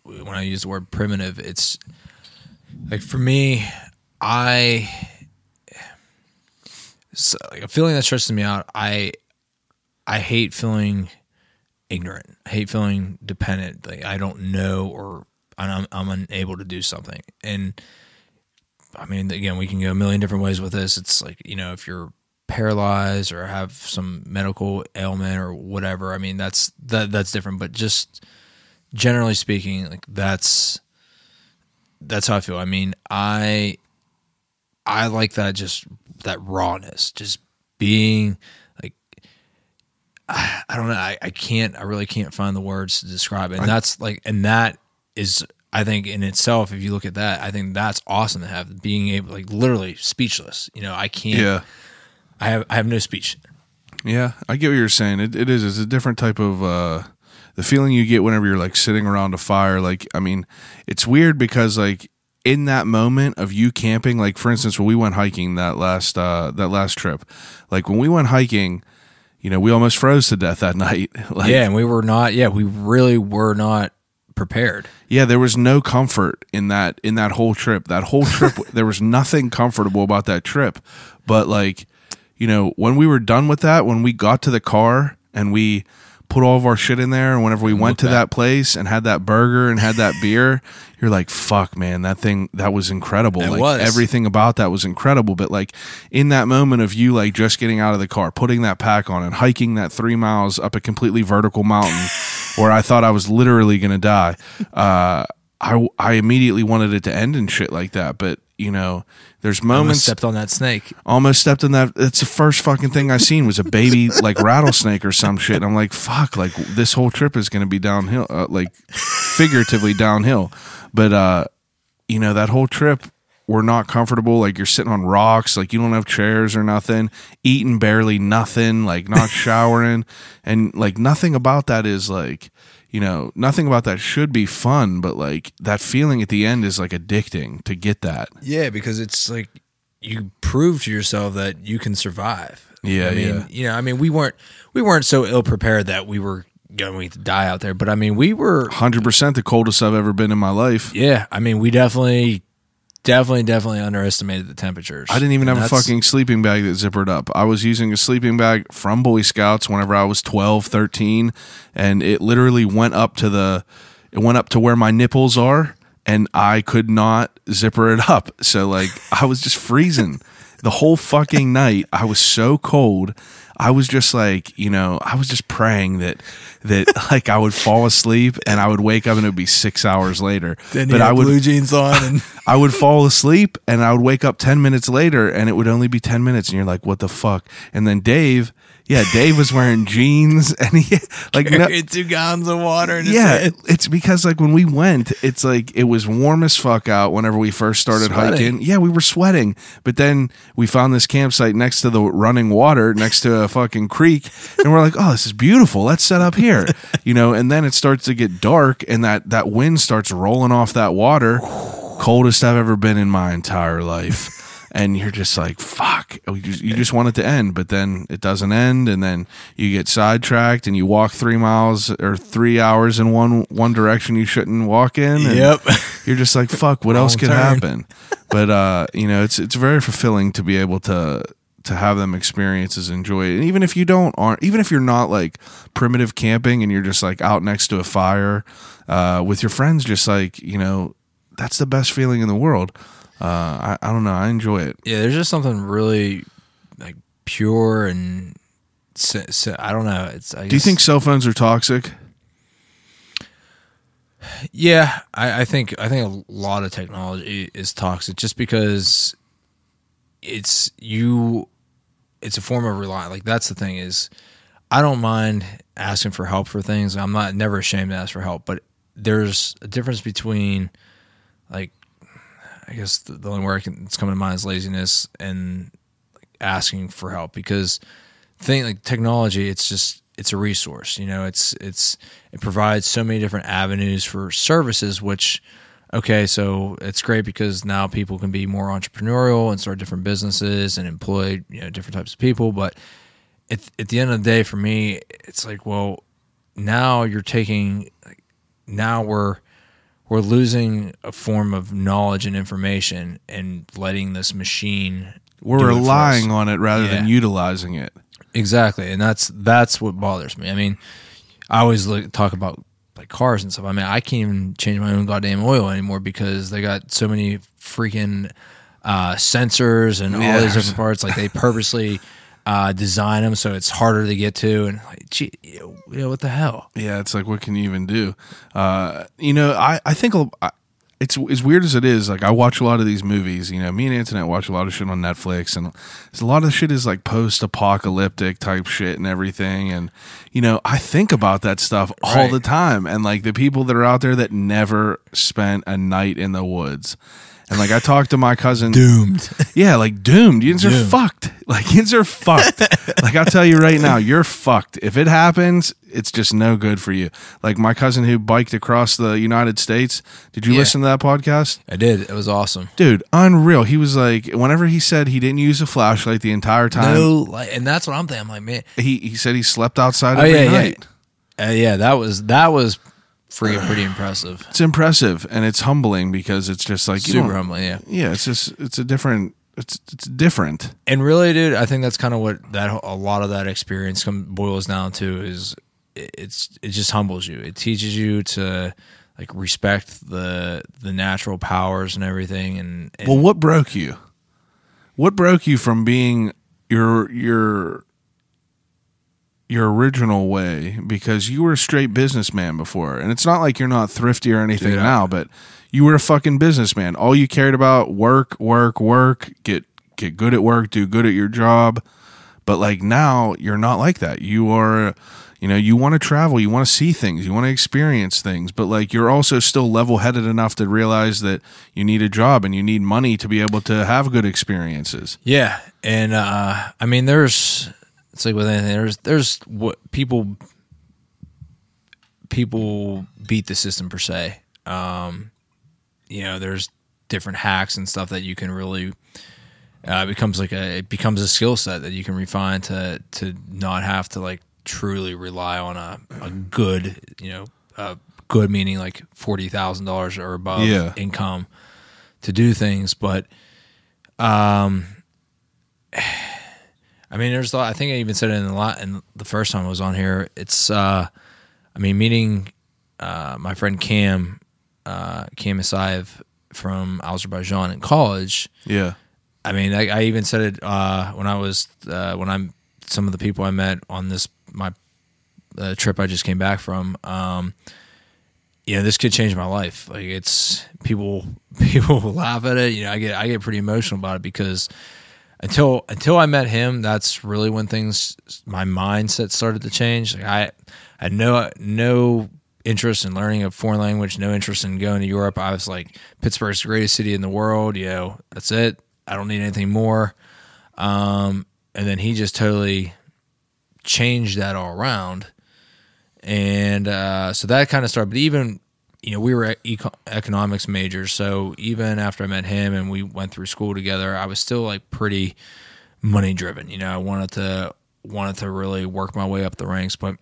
when I use the word primitive. It's like for me, a feeling that stresses me out. I hate feeling ignorant. I hate feeling dependent. Like I don't know, or I'm unable to do something. And I mean, again, we can go a million different ways with this. It's like, if you're paralyzed or have some medical ailment or whatever, I mean, that's different. But just generally speaking, like that's how I feel. I mean, I like that, just that rawness, just being like, I don't know. I really can't find the words to describe it. And that is, I think in itself, if you look at that, I think that's awesome to have, being able, like literally speechless. I can't. Yeah. I have no speech.
Yeah, I get what you're saying. It is. It's a different type of the feeling you get whenever you're like sitting around a fire. Like, I mean, it's weird because like in that moment of you camping, like for instance, when we went hiking that last trip, like when we went hiking, we almost froze to death that night. Like,
and we really were not prepared.
Yeah, there was no comfort in that whole trip. That whole trip, there was nothing comfortable about that trip. But like, when we were done with that, when we got to the car and we put all of our shit in there, and whenever we went to that place and had that burger and had that beer, you're like, fuck, man, that was incredible. Everything about that was incredible. But like in that moment of you like just getting out of the car, putting that pack on and hiking that 3 miles up a completely vertical mountain where I thought I was literally going to die, I immediately wanted it to end and shit like that. But there's
Almost
moments.
stepped on that snake.
Almost stepped in that. It's the first fucking thing I seen was a baby like rattlesnake or some shit. And I'm like, fuck, like this whole trip is going to be downhill, like figuratively downhill. But, that whole trip, we're not comfortable. Like you're sitting on rocks, like you don't have chairs or nothing, eating barely nothing, like not showering. And like nothing about that is like, nothing about that should be fun, but like that feeling at the end is like addicting to get that.
Yeah, because it's like you prove to yourself that you can survive.
Yeah,
we weren't so ill prepared that we were going to die out there, but I mean, we were
100% the coldest I've ever been in my life.
Yeah, I mean, we definitely underestimated the temperatures.
I didn't even have a fucking sleeping bag that zippered up. I was using a sleeping bag from Boy Scouts whenever I was 12, 13, and it literally went up to where my nipples are, and I could not zipper it up. So like I was just freezing the whole fucking night. I was so cold. I was just like, I was just praying that like I would fall asleep and I would wake up and it would be 6 hours later.
Then
but I would
blue jeans on and
I would fall asleep and I would wake up 10 minutes later and it would only be 10 minutes and you're like, what the fuck? And then Dave was wearing jeans and he like
carried 2 gallons of water in his head.
It's because like when we went, it's like it was warm as fuck out whenever we first started hiking. Yeah, we were sweating. But then we found this campsite next to the running water, next to a fucking creek, and we're like, oh, this is beautiful. Let's set up here. And then it starts to get dark and that wind starts rolling off that water. Coldest I've ever been in my entire life. And you're just like, fuck, you just want it to end, but then it doesn't end, and then you get sidetracked and you walk 3 miles or 3 hours in one direction you shouldn't walk in. And
yep.
You're just like, fuck, what else could happen? But it's very fulfilling to be able to have them experiences, enjoy it. And even if you're not like primitive camping and you're just like out next to a fire with your friends, just like, that's the best feeling in the world. I don't know. I enjoy it.
Yeah, there's just something really like pure and I don't know.
Do you think cell phones are toxic?
Yeah, I think a lot of technology is toxic just because it's a form of reliance. Like that's the thing is, I don't mind asking for help for things. I'm never ashamed to ask for help, but there's a difference between like, I guess the only word that's coming to mind is laziness and like asking for help, because like technology, it's a resource, it provides so many different avenues for services, which, okay, so it's great because now people can be more entrepreneurial and start different businesses and employ, different types of people. But at the end of the day, for me, it's like, well, now we're losing a form of knowledge and information and letting this machine.
We're relying on it rather than utilizing it.
Exactly, and that's what bothers me. I mean, I always talk about like cars and stuff. I mean, I can't even change my own goddamn oil anymore because they got so many freaking sensors and all these different parts. Like they purposely design them so it's harder to get to, and like, gee, what the hell?
Yeah, it's like, what can you even do? I think it's as weird as it is. Like I watch a lot of these movies. Me and Antoinette watch a lot of shit on Netflix, and a lot of shit is like post-apocalyptic type shit and everything. And I think about that stuff all the time, and like the people that are out there that never spent a night in the woods. And like I talked to my cousin,
doomed.
Yeah, like doomed. Yins are fucked. Like yins are fucked. Like I'll tell you right now, you're fucked. If it happens, it's just no good for you. Like my cousin who biked across the United States. Did you listen to that podcast?
I did. It was awesome,
dude. Unreal. He was like, whenever he said he didn't use a flashlight the entire time.
No, and that's what I'm thinking. I'm like, man.
He said he slept outside every night.
Yeah, that was freaking pretty impressive.
It's impressive and it's humbling because it's just like
super humbling.
Yeah. It's different.
And really, dude, I think that's kind of what a lot of that experience boils down to is it just humbles you. It teaches you to like respect the natural powers and everything. And
well, what broke you? What broke you from being your
your original way, because you were a straight businessman before, and it's not like you're not thrifty or anything now, but you were a fucking businessman. All you cared about, work, get good at work, do good at your job. But like now you're not like that. You are, you want to travel, you want to see things, you want to experience things, but like you're also still level-headed enough to realize that you need a job and you need money to be able to have good experiences.
Yeah. And I mean, it's like with anything, there's what people beat the system per se. There's different hacks and stuff that you can really it becomes a skill set that you can refine to not have to like truly rely on a good, good meaning like $40,000 or above income to do things. But I mean, there's a lot. I think I even said it in the first time I was on here. It's meeting my friend Cam Isaev from Azerbaijan in college.
Yeah.
I mean, I even said it when some of the people I met on my trip I just came back from. This kid changed my life. Like, it's people laugh at it. I get pretty emotional about it, because until I met him, that's really when my mindset started to change. Like, I had no interest in learning a foreign language, no interest in going to Europe. I was like, Pittsburgh's the greatest city in the world. That's it. I don't need anything more. And then he just totally changed that all around. And so that kind of started. But even, we were economics majors. So even after I met him and we went through school together, I was still like pretty money driven. I wanted to really work my way up the ranks. But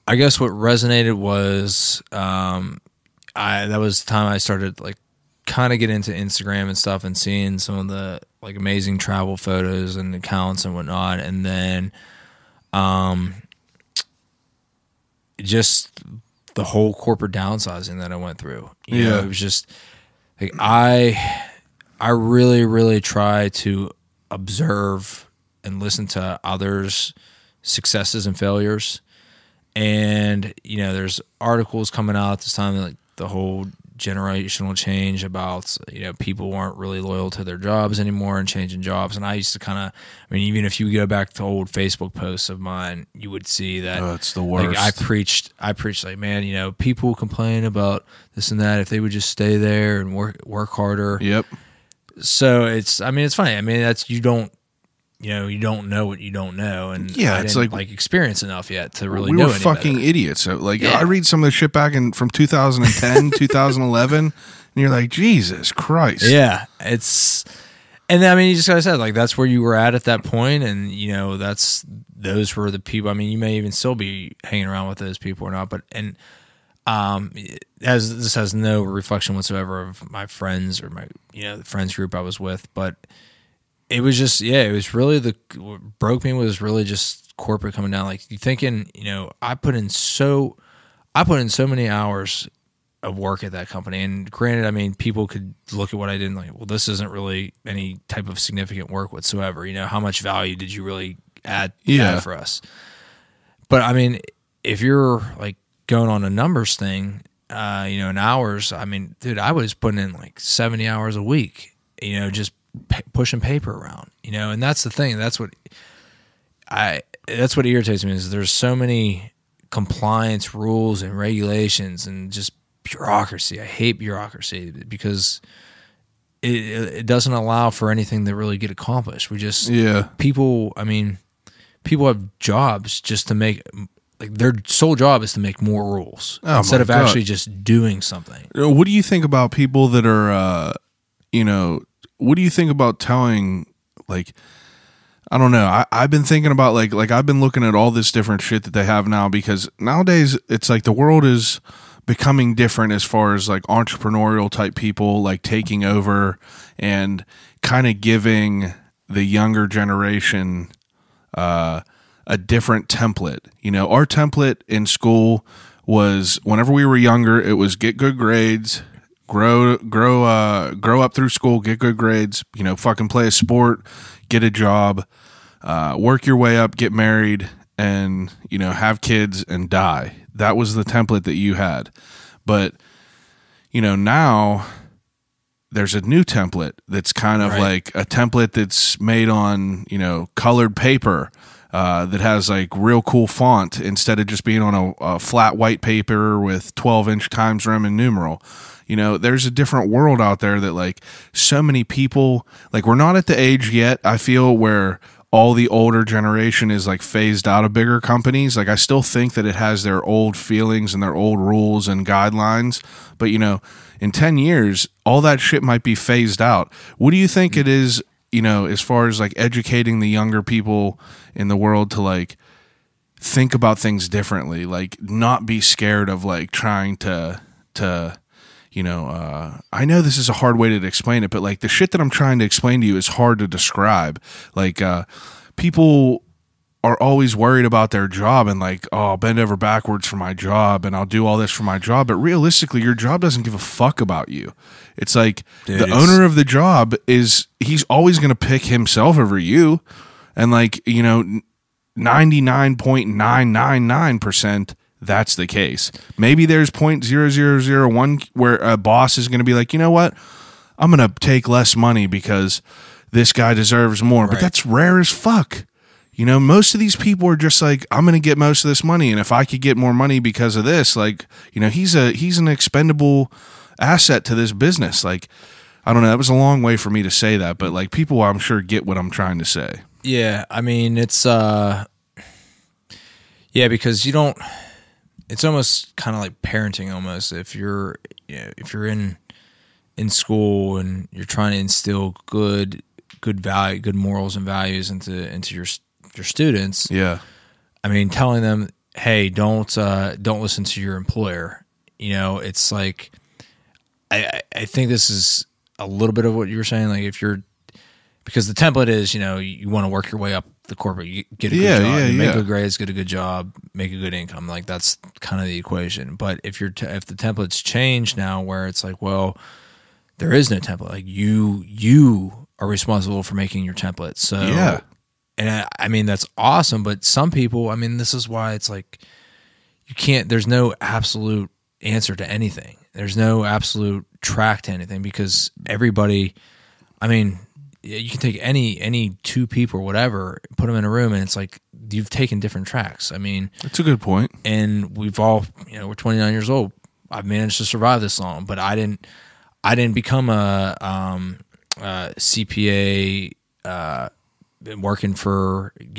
I guess what resonated was that was the time I started like kind of get into Instagram and stuff and seeing some of the like amazing travel photos and accounts and whatnot. And then just the whole corporate downsizing that I went through. It was just like I really, really try to observe and listen to others' successes and failures. And, there's articles coming out at this time, like the whole generational change about, people weren't really loyal to their jobs anymore and changing jobs. And I used to kind of, even if you go back to old Facebook posts of mine, you would see that
it's the worst.
Like, I preached like, man, people complain about this and that if they would just stay there and work harder.
Yep.
So it's funny. That's, you don't know what you don't know, and
it's
like experience enough yet to really know.
We were fucking idiots. So, I read some of the shit back from 2010, 2011, and you're like, Jesus Christ.
Yeah, you just gotta say, like, that's where you were at that point, and those were the people. You may even still be hanging around with those people or not, but this has no reflection whatsoever of my friends or my the friends group I was with, but. It was just, it was really what broke me was really just corporate coming down. Like, you thinking, I put in so many hours of work at that company. And granted, people could look at what I did and like, well, this isn't really any type of significant work whatsoever. How much value did you really add for us? But if you're like going on a numbers thing, in hours, dude, I was putting in like 70 hours a week, just pushing paper around, and that's the thing. That's what irritates me is there's so many compliance rules and regulations and just bureaucracy. I hate bureaucracy because it doesn't allow for anything to really get accomplished. We just people have jobs just to make, like, their sole job is to make more rules instead of actually just doing something.
What do you think about people that are what do you think about telling, like, I don't know. I've been thinking about like I've been looking at all this different shit that they have now, because nowadays it's like the world is becoming different as far as like entrepreneurial type people like taking over and kind of giving the younger generation a different template. Our template in school was, whenever we were younger, it was get good grades, grow up through school, get good grades, fucking play a sport, get a job,
work your way up, get married, and have kids and die. That was the template that you had. But now there's a new template that's kind of like a template that's made on colored paper that has like real cool font instead of just being on a flat white paper with 12-inch times Roman numeral. There's a different world out there that like so many people, like we're not at the age yet, I feel, where all the older generation is like phased out of bigger companies. Like I still think that it has their old feelings and their old rules and guidelines, but in 10 years, all that shit might be phased out. What do you think it is, as far as like educating the younger people in the world to like think about things differently, like not be scared of like trying to I know this is a hard way to explain it, but like the shit that I'm trying to explain to you is hard to describe. Like, people are always worried about their job and like, oh, I'll bend over backwards for my job and I'll do all this for my job. But realistically, your job doesn't give a fuck about you. It's like the owner of the job he's always going to pick himself over you. And like, 99.999%, that's the case. Maybe there's 0.0001 where a boss is going to be like, you know what? I'm going to take less money because this guy deserves more. But that's rare as fuck. Most of these people are just like, I'm going to get most of this money. And if I could get more money because of this, like, he's an expendable asset to this business. Like, I don't know. That was a long way for me to say that. But like people, I'm sure, get what I'm trying to say.
Yeah. I mean, it's, because you don't, it's almost kind of like parenting almost. If you're in school and you're trying to instill good value, good morals and values into your students.
Yeah.
I mean, telling them, hey, don't listen to your employer. It's like, I think this is a little bit of what you were saying. Like because the template is, you want to work your way up the corporate, you get a good job, you make good grades, get a good job, make a good income. Like that's kind of the equation. But if the template's changed now, where it's like, well, there is no template. Like you are responsible for making your template. So
yeah,
and I mean that's awesome. But some people, I mean, this is why it's like you can't. There's no absolute answer to anything. There's no absolute track to anything because everybody. I mean, you can take any two people or whatever, put them in a room, and it's like you've taken different tracks. I mean,
that's a good point.
And we've all, we're 29 years old. I've managed to survive this long, but I didn't become a CPA. Get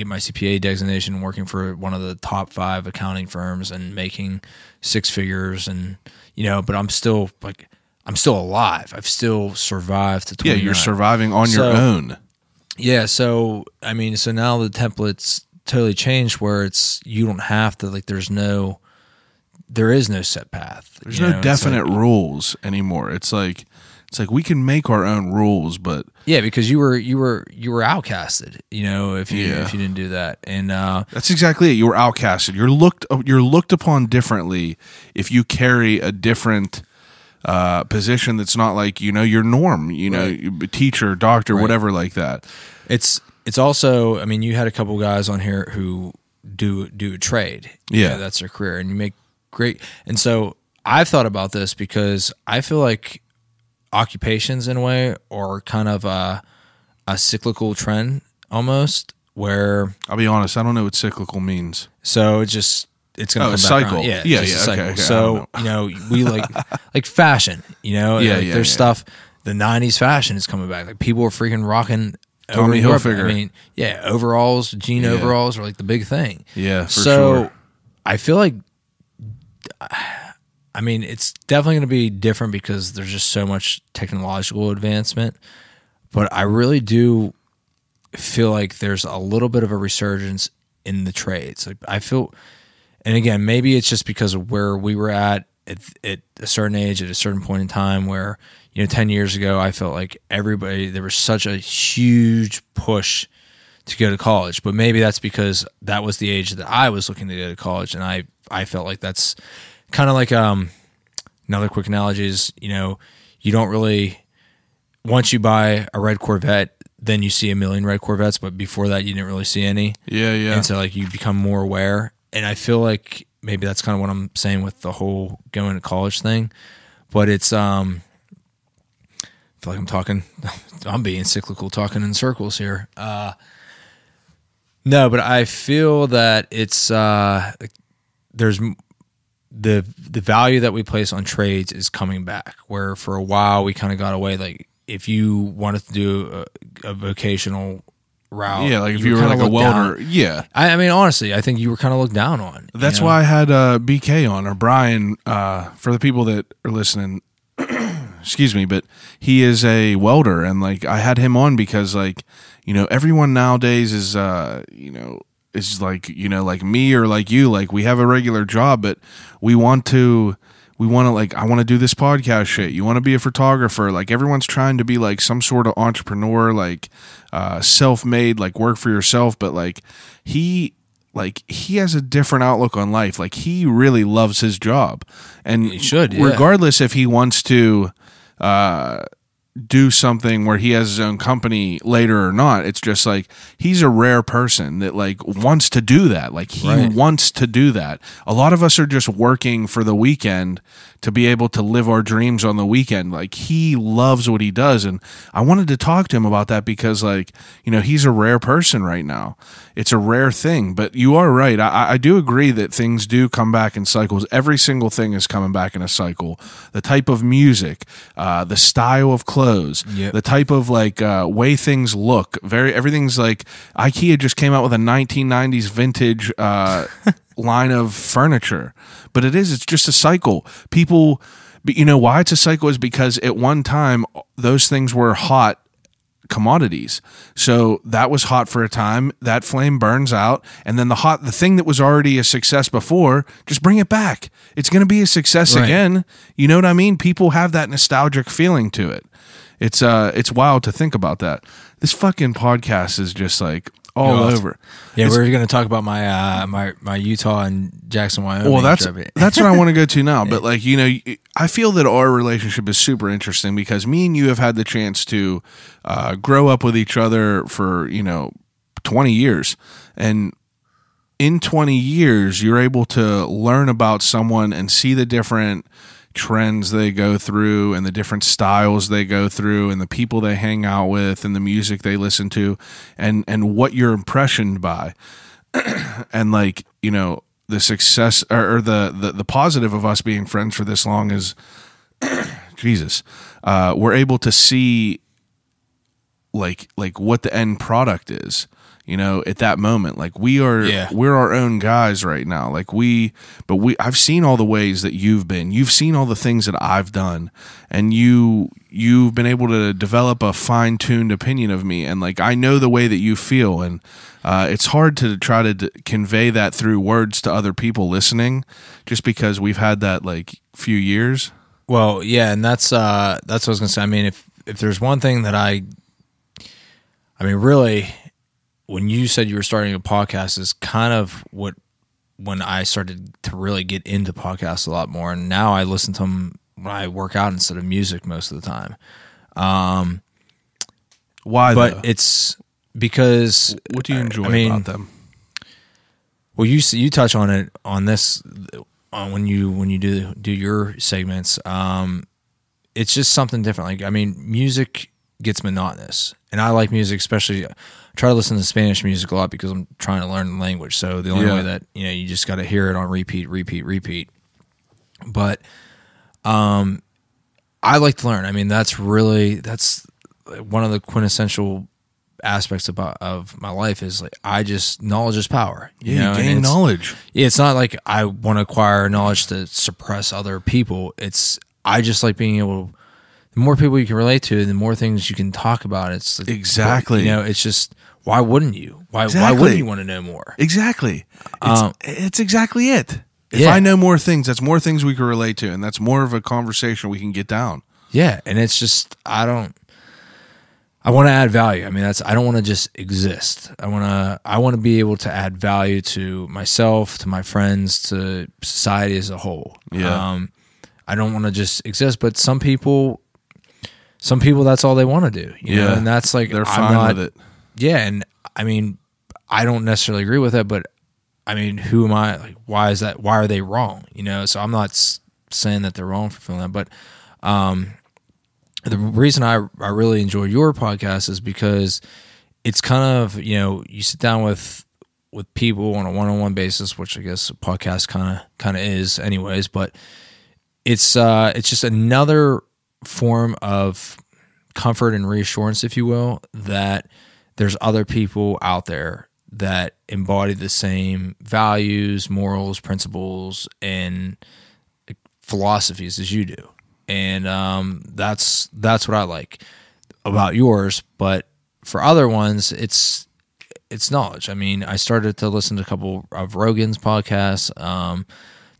my CPA designation, working for one of the top 5 accounting firms and making 6 figures, and but I'm still alive. I've still survived to 29.
Yeah, you're surviving on your own.
Yeah, so I mean, so now the template's totally changed where you don't have to, like, there is no set path.
There's no definite rules anymore. It's like we can make our own rules, but
yeah, because you were outcasted, if you didn't do that. And
that's exactly it. You were outcasted. You're looked upon differently if you carry a different position that's not like your norm, right. Teacher, doctor, right. Whatever like that.
It's also, I mean, you had a couple guys on here who do a trade.
Yeah,
that's their career, and you make great. And so I've thought about this because I feel like occupations in a way are kind of a cyclical trend almost. Where
I'll be honest, I don't know what cyclical means.
So it's going to come back
cycle.
around.
Yeah.
Okay. So we like fashion. There's stuff. The '90s fashion is coming back. Like people are freaking rocking
Tommy Hilfiger.
I mean, overalls, jean overalls are like the big thing.
Yeah, for sure.
I feel like, I mean, it's definitely going to be different because there's just so much technological advancement. But I really do feel like there's a little bit of a resurgence in the trades. Like I feel. And again, maybe it's just because of where we were at a certain age, at a certain point in time where, 10 years ago, I felt like there was such a huge push to go to college. But maybe that's because that was the age that I was looking to go to college. And I felt like that's kind of like another quick analogy is, you don't really, once you buy a red Corvette, then you see a million red Corvettes, but before that, you didn't really see any.
Yeah.
And so like you become more aware. And I feel like maybe that's kind of what I'm saying with the whole going to college thing. But it's, I feel like I'm being cyclical, talking in circles here. No, but I feel that it's, there's the value that we place on trades is coming back, where for a while we kind of got away. Like if you wanted to do a vocational route,
Yeah, like if you were like a welder.
Down.
Yeah.
I mean, honestly, I think you were kind of looked down on.
That's why I had BK on, or Brian, for the people that are listening. Excuse me, but he is a welder, and like I had him on because like, everyone nowadays is is like, like me or like you, like we have a regular job, but we want to like, I want to do this podcast shit. You want to be a photographer. Like everyone's trying to be like some sort of entrepreneur, like self-made, like work for yourself. But like he has a different outlook on life. Like he really loves his job, and
he should, yeah.
Regardless if he wants to do something where he has his own company later or not. It's just like he's a rare person that like wants to do that. Like he wants to do that. A lot of us are just working for the weekend to be able to live our dreams on the weekend. Like he loves what he does, and I wanted to talk to him about that because like, he's a rare person right now. It's a rare thing, but you are right. I do agree that things do come back in cycles. Every single thing is coming back in a cycle. The type of music, the style of clothes, the type of like way things look. Everything's like IKEA just came out with a 1990s vintage line of furniture, but it's just a cycle. People, why it's a cycle is because at one time those things were hot commodities. So that was hot for a time, that flame burns out, and then the thing that was already a success before, just bring it back. It's going to be a success again. You know what I mean? People have that nostalgic feeling to it. It's wild to think about that. This fucking podcast is just like all over.
Yeah, we're going to talk about my my Utah and Jackson, Wyoming.
Well, that's what I want to go to now. But like, I feel that our relationship is super interesting because me and you have had the chance to grow up with each other for 20 years, and in 20 years, you're able to learn about someone and see the different trends they go through and the different styles they go through and the people they hang out with and the music they listen to and what you're impressioned by. And like, the success or the positive of us being friends for this long is Jesus. We're able to see like what the end product is. At that moment, like we're our own guys right now. Like I've seen all the ways that you've seen all the things that I've done, and you've been able to develop a fine-tuned opinion of me. And like, I know the way that you feel, and it's hard to try to convey that through words to other people listening, just because we've had that like few years.
Well, yeah. And that's what I was going to say. I mean, if there's one thing that I mean, really, when you said you were starting a podcast is kind of when I started to really get into podcasts a lot more. And now I listen to them when I work out instead of music most of the time.
Why?
But
though?
It's because
what do you enjoy about them?
Well, you touch on it on this when you do your segments. It's just something different. Like, I mean, music gets monotonous, and I like music, especially. I try to listen to Spanish music a lot because I'm trying to learn the language. So the only way that you just got to hear it on repeat. But I like to learn. I mean, that's one of the quintessential aspects of my life is like knowledge is power. You
gain knowledge.
Yeah, it's not like I want to acquire knowledge to suppress other people. I just like being able. The more people you can relate to, the more things you can talk about. It's like,
exactly.
It's just, why wouldn't you? Why wouldn't you want to know more?
Exactly. It's exactly it. If I know more things, that's more things we can relate to, and that's more of a conversation we can get down.
Yeah, and it's just I want to add value. I mean, I don't want to just exist. I want to be able to add value to myself, to my friends, to society as a whole.
Yeah.
I don't want to just exist, but some people some people, that's all they want to do, you know, and that's like,
they're fine with it.
Yeah. And I mean, I don't necessarily agree with it, but I mean, who am I? Like, why is that? Why are they wrong? You know, so I'm not saying that they're wrong for feeling that, but the reason I really enjoy your podcast is because it's kind of, you know, you sit down with people on a one-on-one basis, which I guess a podcast kind of is anyways, but it's just another form of comfort and reassurance, if you will, that there's other people out there that embody the same values, morals, principles, and philosophies as you do. And that's what I like about yours. But for other ones, it's knowledge. I mean, I started to listen to a couple of Rogan's podcasts.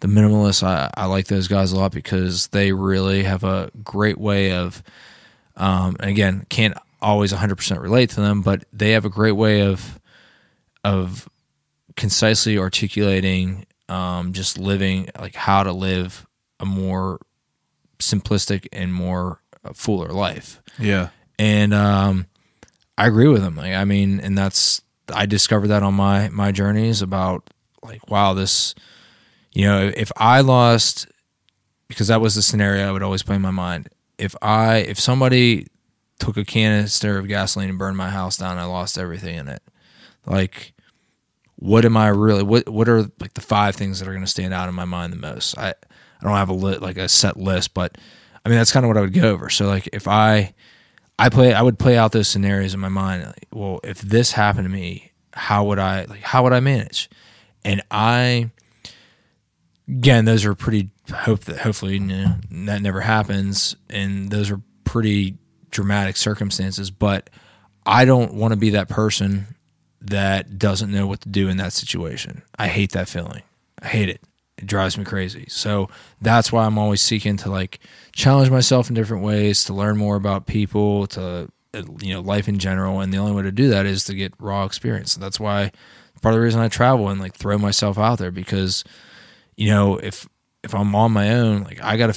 The Minimalists, I like those guys a lot because they really have a great way of, and again, can't always 100% relate to them, but they have a great way of concisely articulating just living, like how to live a more simplistic and more fuller life.
Yeah.
And I agree with him. Like, I mean, and I discovered that on my journeys about like, wow, this, you know, if I lost, because that was the scenario I would always play in my mind. If somebody took a canister of gasoline and burned my house down, I lost everything in it. Like, what am I really? What are like the 5 things that are going to stand out in my mind the most? I don't have a set list, but I mean that's kind of what I would go over. So like if I would play out those scenarios in my mind. Like, well, if this happened to me, how would I manage? And again, those are pretty. Hopefully, you know, that never happens, and those are pretty dramatic circumstances. But I don't want to be that person that doesn't know what to do in that situation. I hate that feeling. I hate it. It drives me crazy. So that's why I'm always seeking to like challenge myself in different ways, to learn more about people, to, you know, life in general. And the only way to do that is to get raw experience. So that's why part of the reason I travel and like throw myself out there, because, you know, if I'm on my own, like I gotta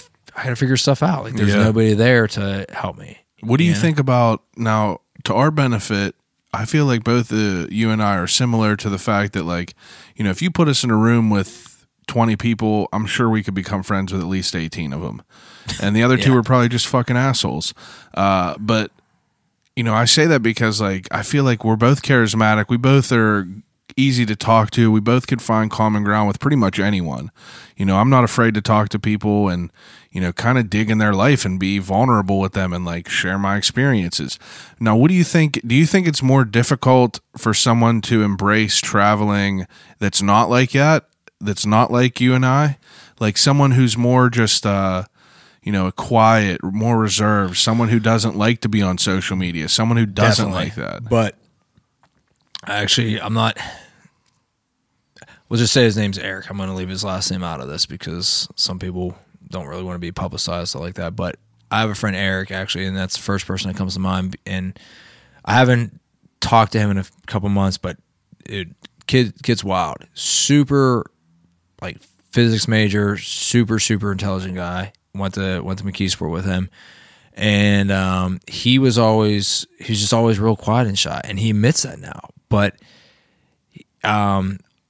figure stuff out. Like there's nobody there to help me.
What do you think about now, to our benefit? I feel like both you and I are similar to the fact that, like, you know, if you put us in a room with 20 people, I'm sure we could become friends with at least 18 of them. And the other 2 are probably just fucking assholes. But, you know, I say that because, like, I feel like we're both charismatic. We both are easy to talk to. We both could find common ground with pretty much anyone. You know, I'm not afraid to talk to people and, you know, kind of dig in their life and be vulnerable with them and like share my experiences. Now, what do you think? Do you think it's more difficult for someone to embrace traveling that's not like that, that's not like you and I? Like someone who's more just, you know, quiet, more reserved, someone who doesn't like to be on social media, someone who doesn't like that.
But actually, I'm not. We'll just say his name's Eric. I'm going to leave his last name out of this because some people don't really want to be publicized like that. But I have a friend, Eric, actually, and that's the first person that comes to mind. And I haven't talked to him in a couple months, but kid's wild. Super, like, physics major, super intelligent guy. Went to McKeesport with him. And he was just always real quiet and shy. And he admits that now. But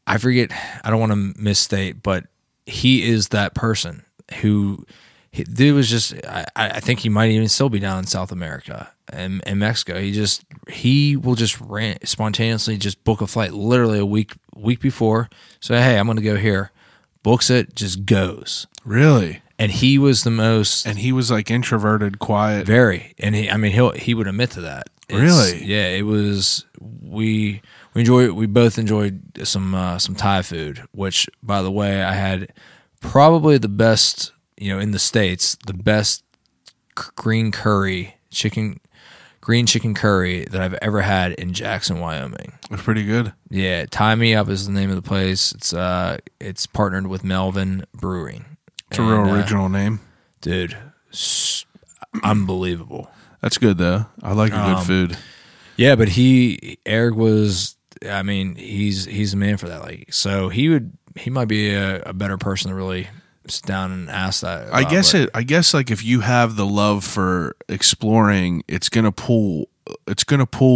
I forget, I don't want to misstate, but he is that person who, dude was just, I think he might even still be down in South America and in Mexico. He will just spontaneously just book a flight literally a week before. So, hey, I'm going to go here. Books it, just goes.
Really?
And he was the most.
And he was like introverted, quiet.
Very. And he would admit to that.
Really?
Yeah, it was, we both enjoyed some Thai food, which, by the way, I had probably the best, you know, in the States, the best green chicken curry that I've ever had in Jackson, Wyoming.
It's pretty good.
Yeah, Tie Me Up is the name of the place. It's partnered with Melvin Brewing.
It's a real original name.
Dude, unbelievable.
That's good though. I like a good food.
Yeah, but Eric was, I mean, he's the man for that. Like, so he might be a better person to really sit down and ask that.
I guess like if you have the love for exploring, it's gonna pull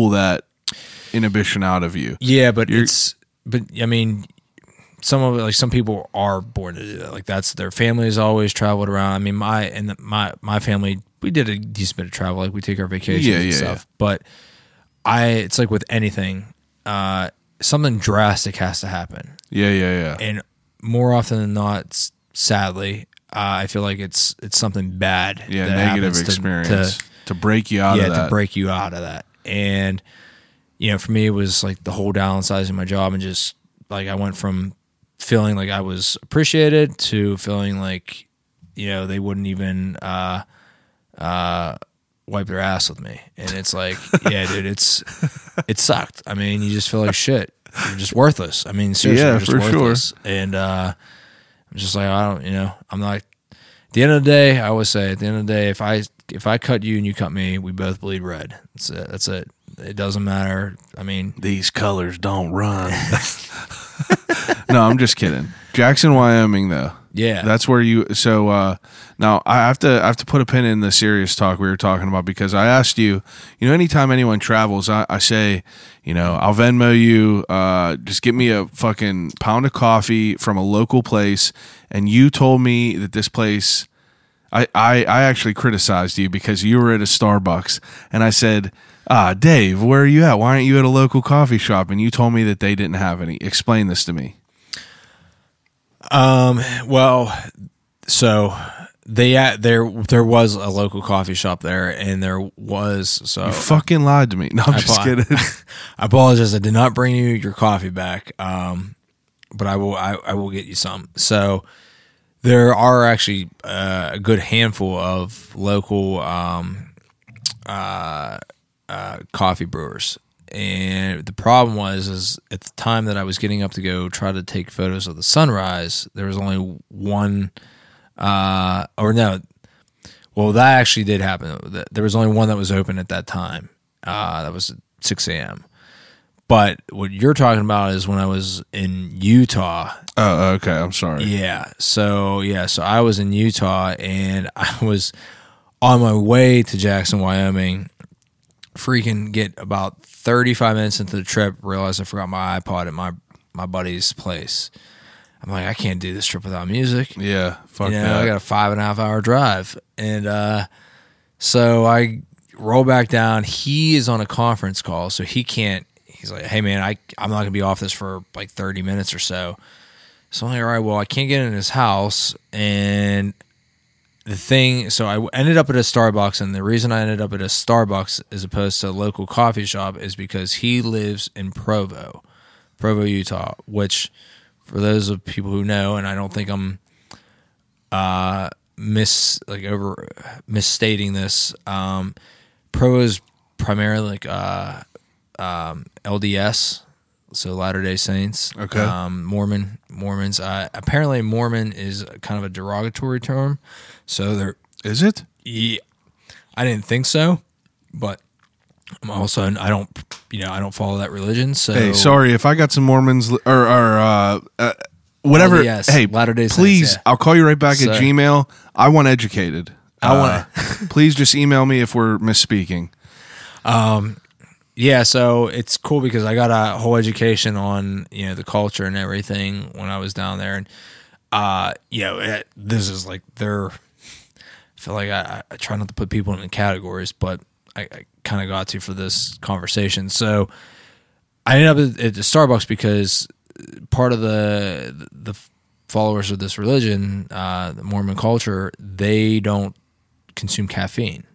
that inhibition out of you.
Yeah, but I mean, some of it, like some people are born to do that. Like that's their family has always traveled around. I mean, my family, we did a decent bit of travel. Like we take our vacations and stuff. Yeah. But it's like with anything, something drastic has to happen.
Yeah.
And more often than not, sadly, I feel like it's something bad.
Yeah, negative experience to break you out of that.
Yeah, to break you out of that. And for me, it was like the whole downsizing my job and just like I went from feeling like I was appreciated to feeling like, they wouldn't even wipe their ass with me. And it's like, yeah, dude, it sucked. I mean, you just feel like shit. You're just worthless. I mean, seriously, you're just worthless. Sure. And I'm just like, I'm not. At the end of the day, I always say, at the end of the day, if I cut you and you cut me, we both bleed red. That's it. It doesn't matter. I mean,
these colors don't run. No, I'm just kidding. Jackson, Wyoming, though.
Yeah,
that's where you. So now I have to put a pin in the serious talk we were talking about because I asked you. Anytime anyone travels, I say, I'll Venmo you. Just get me a fucking pound of coffee from a local place. And you told me that this place. I actually criticized you because you were at a Starbucks, and I said, Dave, where are you at? Why aren't you at a local coffee shop? And you told me that they didn't have any. Explain this to me.
Well, so there was a local coffee shop there, and there was
you fucking lied to me. No, I'm just kidding.
I apologize. I did not bring you your coffee back. But I will get you some. So there are actually a good handful of local coffee brewers. And the problem was at the time that I was getting up to go try to take photos of the sunrise, there was only one, that actually did happen. There was only one that was open at that time. That was at 6 a.m. But what you're talking about is when I was in Utah.
Oh, okay. I'm sorry.
Yeah. So I was in Utah, and I was on my way to Jackson, Wyoming. Freaking get about 35 minutes into the trip, realized I forgot my iPod at my buddy's place. I'm like, I can't do this trip without music.
Yeah, fuck that.
I got a 5.5 hour drive. And so I roll back down. He is on a conference call, so he can't. He's like, hey, man, I'm not going to be off this for like 30 minutes or so. So I'm like, all right, well, I can't get in his house. And so I ended up at a Starbucks, and the reason I ended up at a Starbucks as opposed to a local coffee shop is because he lives in Provo, Utah, which for those of people who know, and I don't think I'm misstating this, Provo is primarily like LDS, so Latter-day Saints.
Okay.
Mormons. Apparently, Mormon is kind of a derogatory term. So there
is it.
Yeah, I didn't think so, but I'm also I don't follow that religion. So
hey, sorry if I got some Mormons or whatever.
LDS,
hey,
Latter-day Saints,
please, yeah. I'll call you right back at Gmail. I want educated. Please just email me if we're misspeaking.
Yeah, so it's cool because I got a whole education on the culture and everything when I was down there, and this is like I feel like I try not to put people in categories, but I kind of got to for this conversation. So I ended up at the Starbucks because part of the followers of this religion, the Mormon culture, they don't consume caffeine.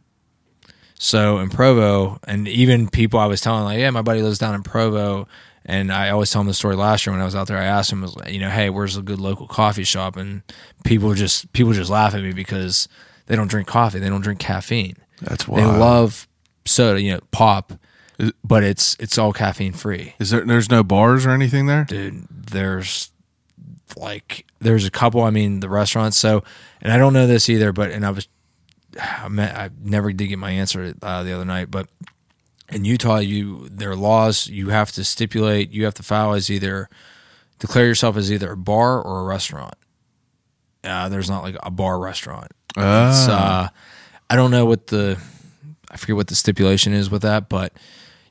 So in Provo, and even people I was telling, like, yeah, my buddy lives down in Provo, and I always tell him the story last year when I was out there. I asked him, was like, hey, where's a good local coffee shop? And people just laugh at me because they don't drink coffee, they don't drink caffeine.
That's why
they love soda, pop, but it's all caffeine free.
There's no bars or anything there,
dude? There's a couple. I mean, the restaurants. So, and I don't know this either, but I never did get my answer the other night, but in Utah, there are laws. You have to declare yourself as either a bar or a restaurant. there's not like a bar restaurant.
Ah.
I don't know I forget what the stipulation is with that, but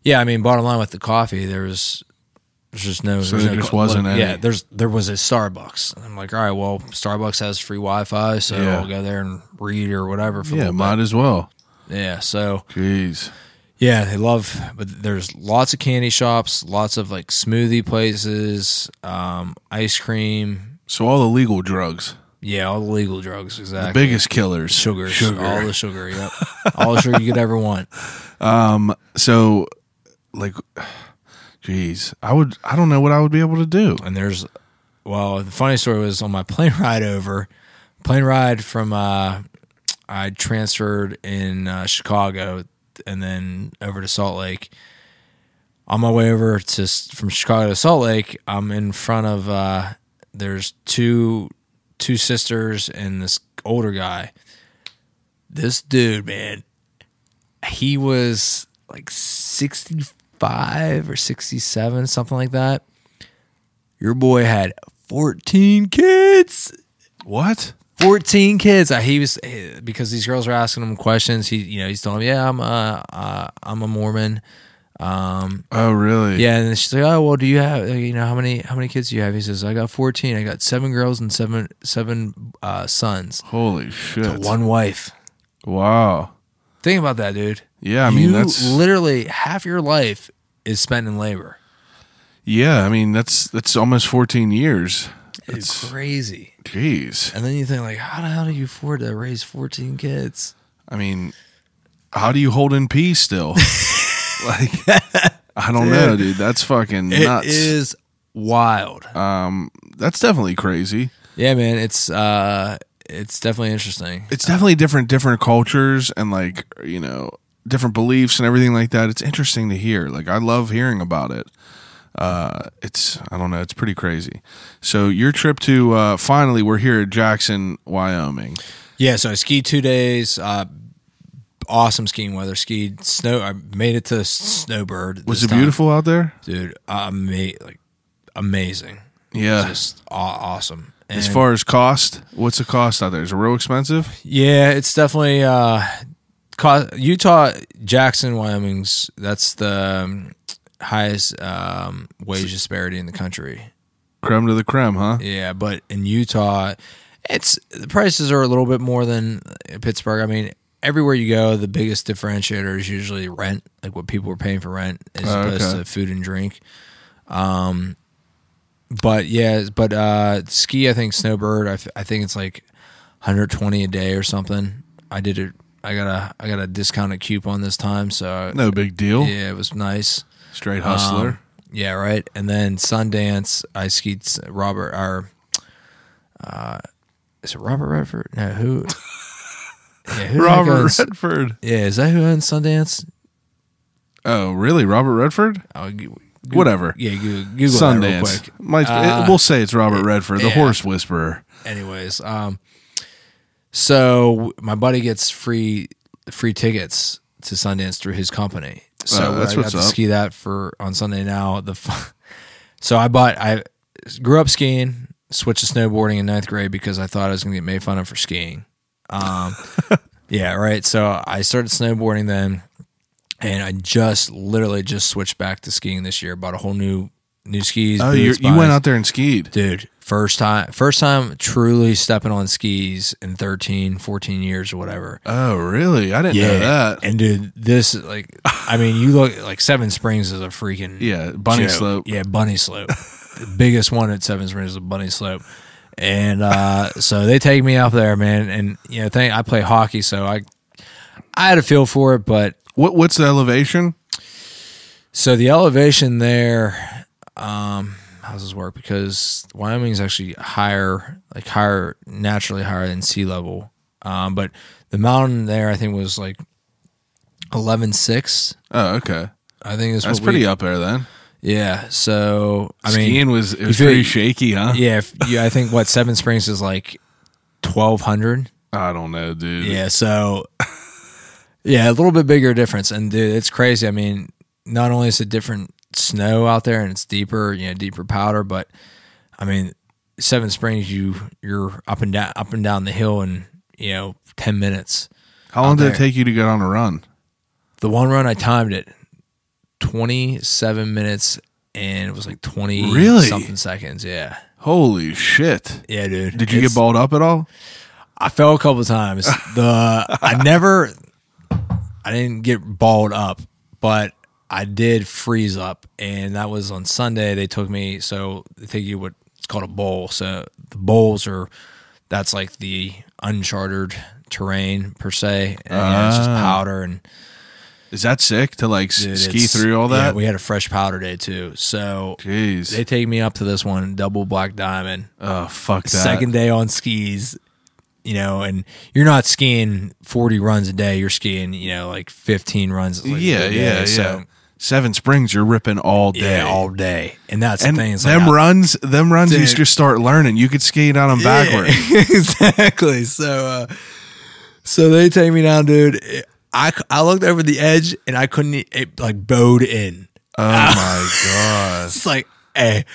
yeah, I mean, bottom line with the coffee, there's just no.
So
there's
there
no
just wasn't any.
Yeah, there was a Starbucks. And I'm like, all right, well, Starbucks has free Wi-Fi, so
Yeah.
I'll go there and read or whatever. For a
Yeah,
little
might
bit.
as well.
Yeah, so
Jeez.
yeah, they love, but there's lots of candy shops, lots of like smoothie places, ice cream.
So all the legal drugs,
Yeah, all the legal drugs, exactly.
the biggest killers,
Sugar. All the sugar, yep. All the sugar you could ever want.
So, like, geez, I don't know what I would be able to do.
And the funny story was on my plane ride from, I transferred in Chicago and then over to Salt Lake. On my way over from Chicago to Salt Lake, I'm in front of, there's two sisters and this older guy. This dude, man, he was like 65 or 67, something like that. Your boy had 14 kids.
What?
14 kids. He was, because these girls were asking him questions. He's telling them, yeah, I'm a Mormon.
Oh, really?
Yeah, and she's like, oh, well, do you have, how many kids do you have? He says, I got 14. I got 7 girls and seven sons.
Holy shit!
To one wife.
Wow.
Think about that, dude.
Yeah, I mean, that's
literally half your life is spent in labor.
Yeah, I mean, that's almost 14 years.
It's crazy.
Jeez.
And then you think, like, how the hell do you afford to raise 14 kids?
I mean, how do you hold in peace still? Like, I don't know, dude. That's fucking nuts.
It is wild.
That's definitely crazy.
Yeah, man. It's definitely interesting.
It's definitely different cultures and, like, different beliefs and everything like that. It's interesting to hear. Like, I love hearing about it. I don't know, it's pretty crazy. So your trip to finally we're here at Jackson, Wyoming.
Yeah, so I skied 2 days. Awesome skiing weather. Skied snow. I made it to Snowbird.
Was it beautiful out there,
dude? Amazing.
Yeah,
just awesome. And
as far as cost, what's the cost out there? Is it real expensive?
Yeah, it's definitely Utah, Jackson, Wyoming's. That's the highest wage disparity in the country.
Creme to the creme, huh?
Yeah, but in Utah, the prices are a little bit more than Pittsburgh. I mean, everywhere you go, the biggest differentiator is usually rent, like what people are paying for rent, as opposed to food and drink. But ski, I think Snowbird, I think it's like $120 a day or something. I did it. I got a discounted coupon this time, so
no big deal.
Yeah, it was nice.
Straight hustler.
Yeah, right. And then Sundance, I skied is it Robert Redford? No, who? Yeah, who
Robert Redford.
Yeah, is that who owns Sundance?
Oh, really? Robert Redford? Whatever.
Yeah, Google
Sundance.
that real quick.
We'll say it's Robert Redford, the horse whisperer.
Anyways, so my buddy gets free tickets to Sundance through his company. So
that's
I got
what's
to
up.
ski that on Sunday now. So I grew up skiing, switched to snowboarding in 9th grade because I thought I was going to get made fun of for skiing. Yeah, right. So I started snowboarding then, and I literally just switched back to skiing this year. Bought a whole new skis.
Oh, you went out there and skied,
dude. First time truly stepping on skis in 13, 14 years or whatever.
Oh, really? I didn't know that.
And dude, this you look like Seven Springs is a freaking
bunny
joke.
slope.
Yeah, bunny slope. The biggest one at Seven Springs is a bunny slope. And so they take me up there, man. And I play hockey, so I had a feel for it. But
what's the elevation?
So the elevation there, how does this work? Because Wyoming is actually naturally higher than sea level. But the mountain there, I think, was like 11.6.
Oh, okay.
I think
that's pretty up there then.
Yeah. So
skiing was pretty shaky, huh?
Yeah. I think Seven Springs is like 1,200.
I don't know, dude.
Yeah. So yeah, a little bit bigger difference, and dude, it's crazy. I mean, not only is it different snow out there and it's deeper powder, but I mean, Seven Springs, you're up and down the hill in 10 minutes.
How long did it take you to get on a run?
The one run I timed it 27 minutes, and it was like 20 something seconds. Yeah.
Holy shit.
Yeah, dude.
Did you get balled up at all?
I fell a couple of times. I didn't get balled up, but I did freeze up, and that was on Sunday. They took me, so they take you what's called a bowl. So the bowls that's like the uncharted terrain per se, and it's just powder. And
is that sick to like ski through all that?
Yeah, we had a fresh powder day too. So
jeez,
they take me up to this one, double black diamond.
Oh fuck that!
Second day on skis. And you're not skiing 40 runs a day. You're skiing, like 15 runs a day. So,
Seven Springs, you're ripping all day.
Yeah, all day. And that's the thing.
Them runs, dude, you just start learning. You could ski down them backwards.
Exactly. So they take me down, dude. I looked over the edge, and I couldn't, it like bowed in.
Oh, my God.
It's like, hey,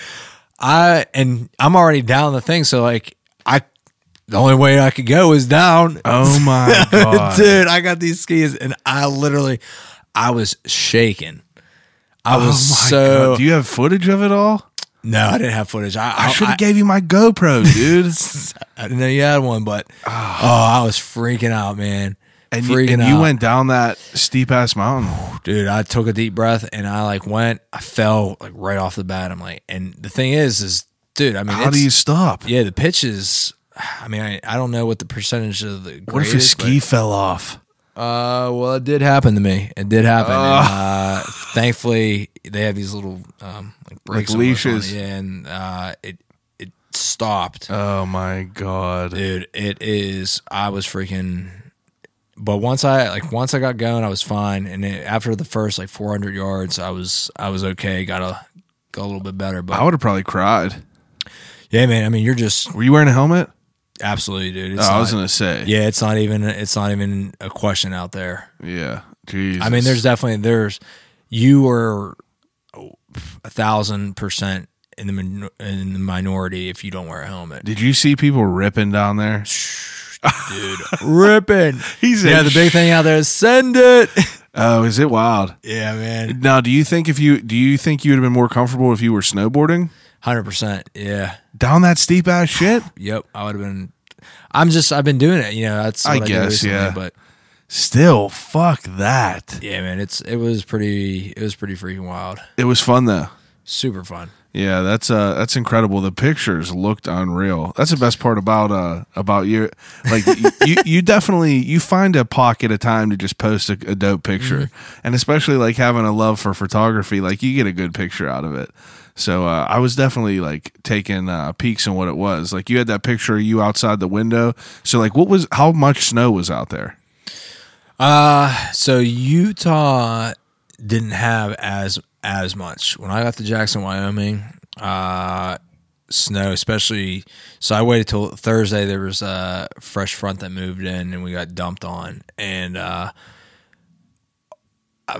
I'm already down the thing. So, like, the only way I could go is down.
Oh my God.
Dude, I got these skis and I was shaking. God.
Do you have footage of it all?
No, I didn't have footage.
I should have gave you my GoPro, dude.
I didn't know you had one, but I was freaking out, man.
And you went down that steep ass mountain.
Dude, I took a deep breath and I fell like right off the bat. I'm like, and the thing is, dude, I mean,
how do you stop?
Yeah, the pitch is, I mean, I don't know what the percentage of the grade
what if your ski fell off?
Well, it did happen to me. It did happen. And, thankfully, they have these little like brakes,
like leashes.
And it stopped.
Oh my God,
dude! It is. I was freaking. But once I got going, I was fine. And after the first like 400 yards, I was okay. Got a little bit better. But
I would have probably cried.
Yeah, man. I mean,
Were you wearing a helmet?
Absolutely, dude.
I was gonna say.
Yeah, it's not even a question out there.
Yeah, Jesus.
I mean, you were 1,000% in the minority if you don't wear a helmet.
Did you see people ripping down there?
Dude, ripping.
He said,
the big thing out there is send it.
Oh, is it wild?
Yeah, man.
Now, do you think you would have been more comfortable if you were snowboarding?
100%. Yeah.
Down that steep ass shit?
Yep. I would have been. I've been doing it. That's what I guess. Recently, yeah. But
still, fuck that.
Yeah, man. It was pretty freaking wild.
It was fun though.
Super fun.
Yeah, that's incredible. The pictures looked unreal. That's the best part about you. Like you definitely find a pocket of time to just post a dope picture, and especially like having a love for photography, like you get a good picture out of it. So I was definitely like taking peeks on what it was. Like you had that picture of you outside the window. So like, how much snow was out there?
So Utah didn't have as much. When I got to Jackson, Wyoming, snow, especially. So I waited till Thursday. There was a fresh front that moved in, and we got dumped on. And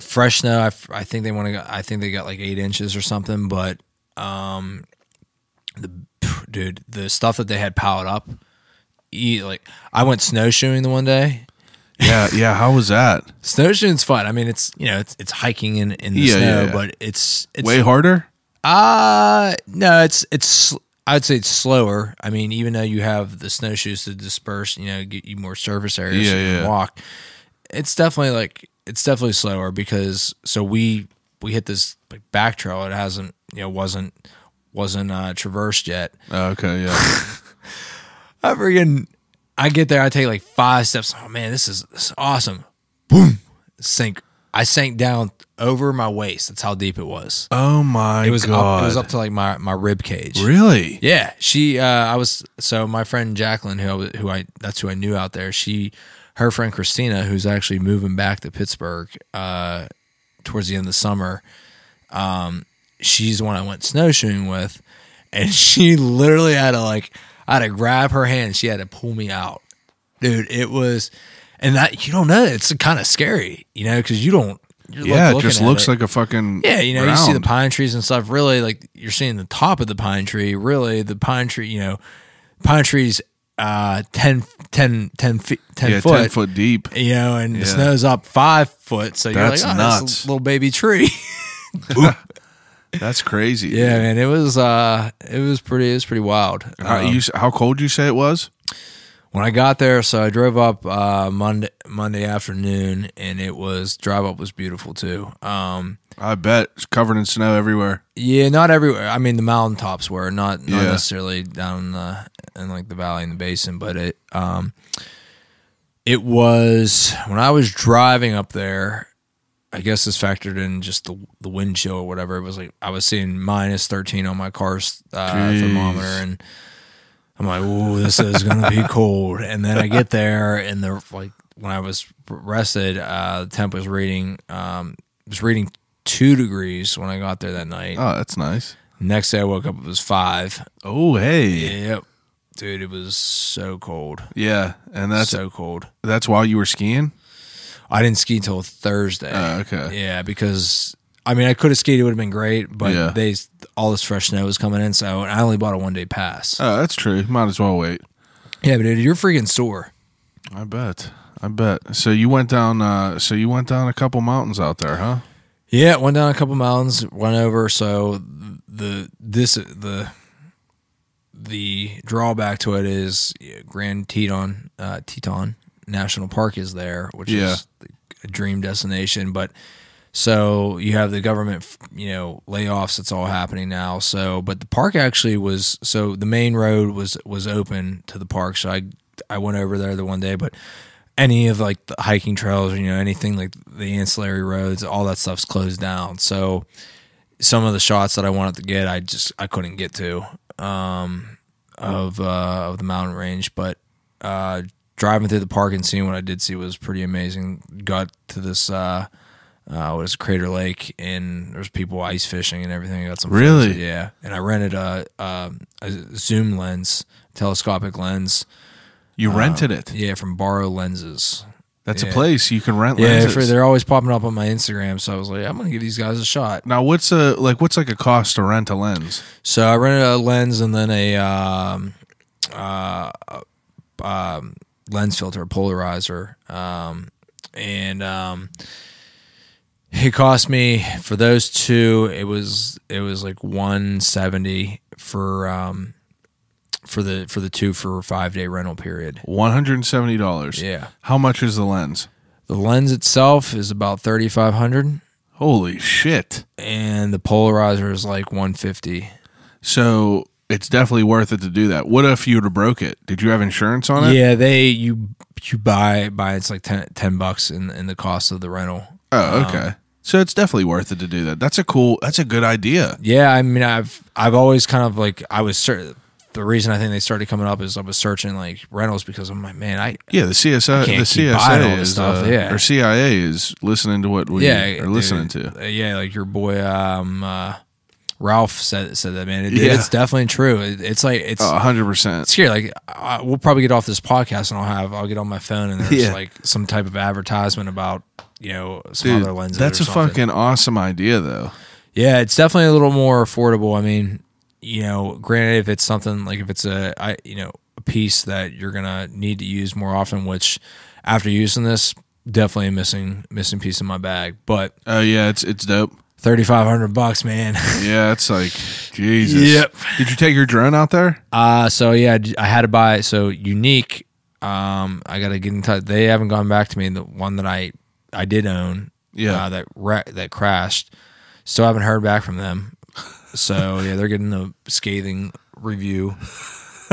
fresh snow. I think they got like 8 inches or something. But the stuff that they had piled up. Like I went snowshoeing the one day.
Yeah. How was that?
Snowshoeing's fun. I mean, it's hiking in the snow, but it's
way harder.
No, it's. I'd say it's slower. I mean, even though you have the snowshoes to disperse, get you more surface areas to walk. It's definitely slower because we hit this like back trail. It hasn't wasn't traversed yet.
Okay, yeah.
I get there, I take like 5 steps. Oh man, this is awesome. Boom, sink. I sank down over my waist. That's how deep it was.
Oh my God.
It was up to like my rib cage.
Really?
Yeah. My friend Jacqueline, that's who I knew out there. Her friend Christina, who's actually moving back to Pittsburgh towards the end of the summer. She's the one I went snowshoeing with, and she literally had to grab her hand. She had to pull me out, dude. It was, and that you don't know. It's kind of scary, because you don't
Yeah, it just looks like a fucking
you
ground.
see the pine trees and stuff. Really, like you're seeing the top of the pine tree. Really, the pine tree, pine trees 10 foot.
10 foot deep.
And the snow's up 5 foot. So you're like,
nuts.
That's a little baby tree.
That's crazy.
Yeah, man. It was pretty wild.
How cold you say it was?
When I got there, so I drove up Monday afternoon, and drive up was beautiful too.
I bet it's covered in snow everywhere.
Yeah, not everywhere. I mean, the mountaintops were not necessarily down in like the valley and the basin, but it was when I was driving up there. I guess this factored in just the wind chill or whatever. It was like I was seeing minus 13 on my car's thermometer, and I'm like, "Ooh, this is gonna be cold." And then I get there, and when I was rested, the temp was reading 2 degrees when I got there that night.
Oh, that's nice.
Next day I woke up, it was 5.
Oh, hey.
Yep. Dude, it was so cold.
Yeah, and that's
so cold.
That's while you were skiing?
I didn't ski till Thursday.
Okay.
Yeah, because I mean I could have skied, it would have been great, but all this fresh snow was coming in, so I only bought a 1-day pass.
Oh, that's true. Might as well wait.
Yeah, but dude, you're freaking sore.
I bet. So you went down a couple mountains out there, huh?
Yeah, went down a couple mountains, went over. So the drawback to it is Grand Teton National Park is there, which is a dream destination. But so you have the government, layoffs. It's all happening now. So, but the park actually was. So the main road was open to the park. So I went over there the one day, but any of like the hiking trails or anything like the ancillary roads, all that stuff's closed down. So some of the shots that I wanted to get, I couldn't get to of the mountain range. But driving through the park and seeing what I did see was pretty amazing. Got to this Crater Lake, and there's people ice fishing and everything. I got some
really
photos, yeah. And I rented a zoom lens, telescopic lens.
You rented it?
Yeah, from Borrow Lenses.
That's a place you can rent lenses.
Yeah, they're always popping up on my Instagram, so I was like, I'm gonna give these guys a shot.
Now, what's a cost to rent a lens?
So I rented a lens and then a lens filter, a polarizer, and it cost me for those two. It was like $170 for the two for a 5-day rental period.
$170.
Yeah.
How much is the lens?
The lens itself is about $3,500.
Holy shit!
And the polarizer is like $150.
So it's definitely worth it to do that. What if you would have broke it? Did you have insurance on it?
Yeah, you buy it's like $10 in the cost of the rental.
Oh, okay. So it's definitely worth it to do that. That's a good idea.
Yeah, I mean, I've always kind of like the reason I think they started coming up is I was searching like rentals because I'm like, man, the CSA
is
stuff,
or CIA is listening to what we are listening to.
Yeah, like your boy Ralph said that, man. It's definitely true. It's like it's
100%.
It's scary. Like we'll probably get off this podcast and I'll get on my phone and there's like some type of advertisement about some other lenses.
That's
or
a
something.
fucking awesome idea, though.
Yeah, it's definitely a little more affordable. I mean, granted, if it's something like if it's a piece that you're gonna need to use more often, which after using this, definitely a missing piece in my bag. But
oh yeah, it's dope.
$3,500, man.
Yeah, it's like Jesus.
Yep.
Did you take your drone out there?
So yeah, I had to buy. So Unique, I gotta get in touch. They haven't gone back to me. The one that I did own, that crashed. Still haven't heard back from them. So yeah, they're getting a scathing review.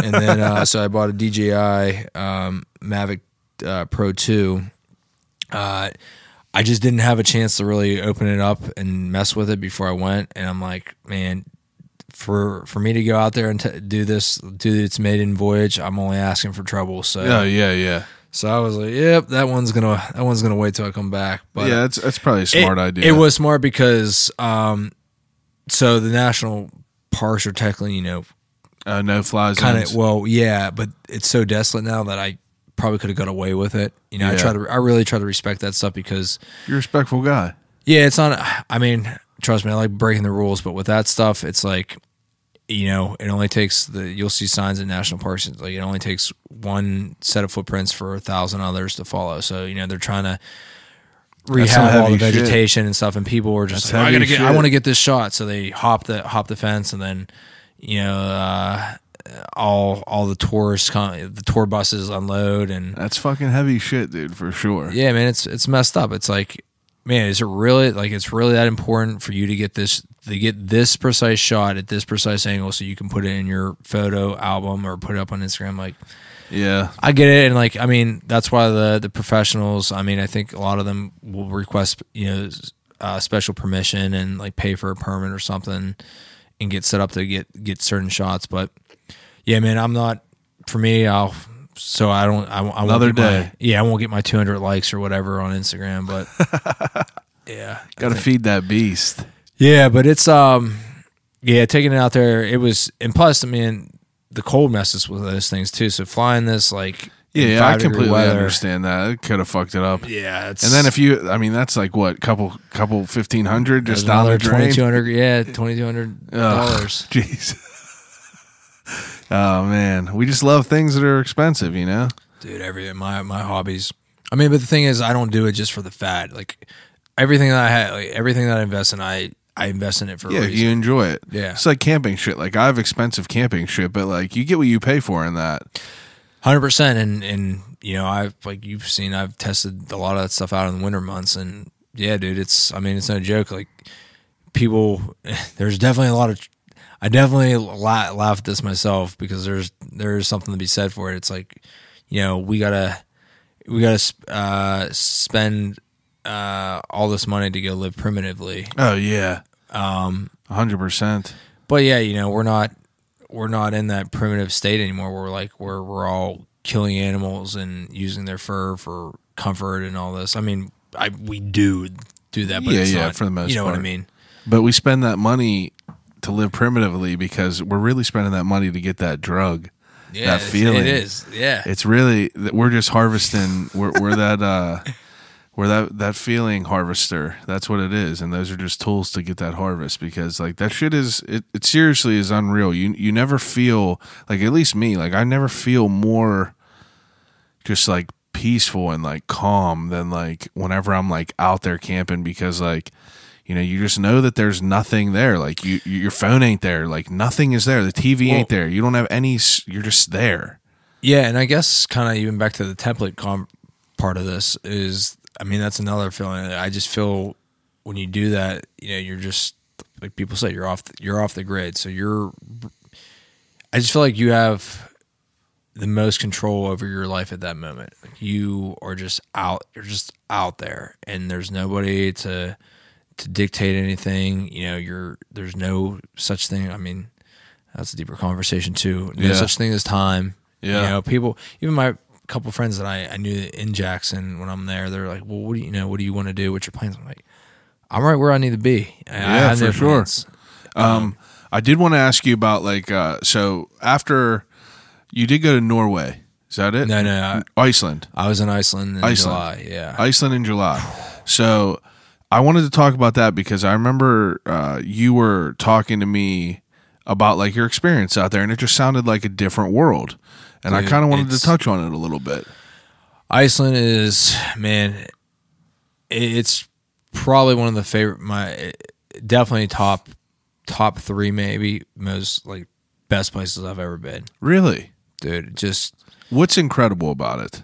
And then so I bought a DJI Mavic Pro 2. I just didn't have a chance to really open it up and mess with it before I went. And I'm like, man, for me to go out there and do its maiden voyage, I'm only asking for trouble. So
yeah.
So I was like, yep, that one's gonna wait till I come back. But
yeah, that's probably a smart idea.
It was smart because so the national parks are technically,
no fly zones.
Kind of, well, yeah, but it's so desolate now that I probably could have got away with it. I really try to respect that stuff because
you're a respectful guy.
Yeah, it's not. I mean, trust me, I like breaking the rules, but with that stuff, it's like, it only takes you'll see signs in national parks. Like it only takes one set of footprints for 1,000 others to follow. So they're trying to rehab all the vegetation and stuff, and people were just like, I want to get this shot. So they hop the fence, and then all the tourists the tour buses unload, and
that's fucking heavy shit, dude, for sure.
Yeah, man, it's messed up. It's like, man, is it really it's really that important for you to get this precise shot at this precise angle so you can put it in your photo album or put it up on Instagram? Like,
yeah,
I get it. And like, I mean, that's why the professionals, I mean, I think a lot of them will request, special permission and like pay for a permit or something and get set up to get certain shots. But yeah, man, I'm not, for me, I won't
another day.
I won't get my 200 likes or whatever on Instagram, but yeah,
got to feed that beast.
Yeah, but it's taking it out there. It was, and plus, I mean, the cold messes with those things too. So flying this like,
yeah, I completely understand that. It could have fucked it up.
Yeah,
and then that's like what, couple 1,500 just down the drain.
$2,200.
Jeez. Oh man, we just love things that are expensive,
Dude, everything. My hobbies. I mean, but the thing is, I don't do it just for the fad. Like everything that I have, like everything that I invest in, I invest in it for a reason.
You enjoy it.
Yeah,
it's like camping shit. Like I have expensive camping shit, but like you get what you pay for in that.
100%. And I've, like you've seen, I've tested a lot of that stuff out in the winter months, and yeah, dude, it's no joke. Like people, there's definitely a lot of. I definitely laugh at this myself because there's something to be said for it. It's like, we gotta spend all this money to go live primitively.
Oh yeah, 100%.
But yeah, we're not in that primitive state anymore. We're all killing animals and using their fur for comfort and all this. I mean, we do that, but it's not,
for the most part.
You know what I mean?
But we spend that money to live primitively because we're really spending that money to get that drug, that feeling.
It is, yeah.
It's really, we're just harvesting. We're that feeling harvester. That's what it is, and those are just tools to get that harvest. Because like that shit is, it seriously is unreal. You never feel like, at least me, like I never feel more just like peaceful and like calm than like whenever I'm like out there camping, because like. You just know that there's nothing there. Like your phone ain't there. Like nothing is there. The TV ain't there. You don't have any. You're just there.
Yeah, and I guess kind of even back to the template part of this is, I mean, that's another feeling. I just feel when you do that, you're just like people say, you're off the grid. So I just feel like you have the most control over your life at that moment. Like you are just out. You're just out there, and there's nobody to dictate anything. There's no such thing. I mean, that's a deeper conversation too. No such thing as time.
Yeah.
People, even my couple friends that I knew in Jackson when I'm there, they're like, well, what do you want to do? What's your plans? I'm like, I'm right where I need to be. I have
for sure. I did want to ask you about like, so after you did go to Norway, is that it?
No.
Iceland.
I was in Iceland in July. Yeah.
Iceland in July. So I wanted to talk about that because I remember you were talking to me about like your experience out there, and it just sounded like a different world. And dude, I kind of wanted to touch on it a little bit.
Iceland is, man, it's probably one of the favorite, definitely top 3 maybe most like best places I've ever been.
Really?
Dude, just
what's incredible about it?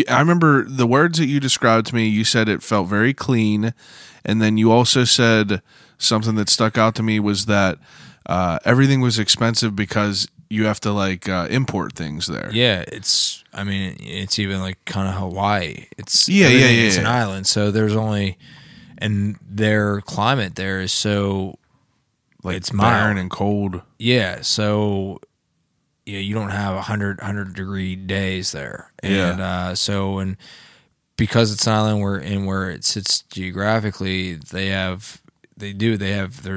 I remember the words that you described to me. You said it felt very clean, and then you also said something that stuck out to me was that everything was expensive because you have to like import things there.
Yeah, it's even like kind of Hawaii. It's
It's
an island, so there's only, and their climate there is so
like
it's
barren
mild
and cold.
Yeah, so. Yeah, you don't have 100 degree days there, and and because it's an island where it sits geographically, they're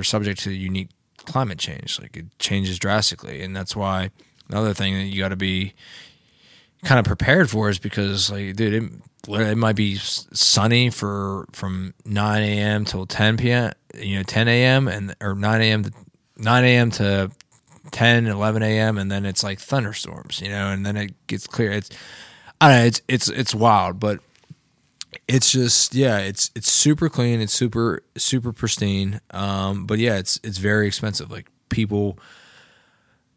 subject to unique climate change. Like it changes drastically, and that's why another thing that you got to be kind of prepared for is because, like, dude, it might be sunny from 9 a.m. till 10 p.m. 10 a.m. or 9 a.m. to 10, 11 a.m. and then it's like thunderstorms, and then it gets clear. I don't know, it's wild, but it's just, it's super clean, it's super pristine. But yeah, it's very expensive. Like, people,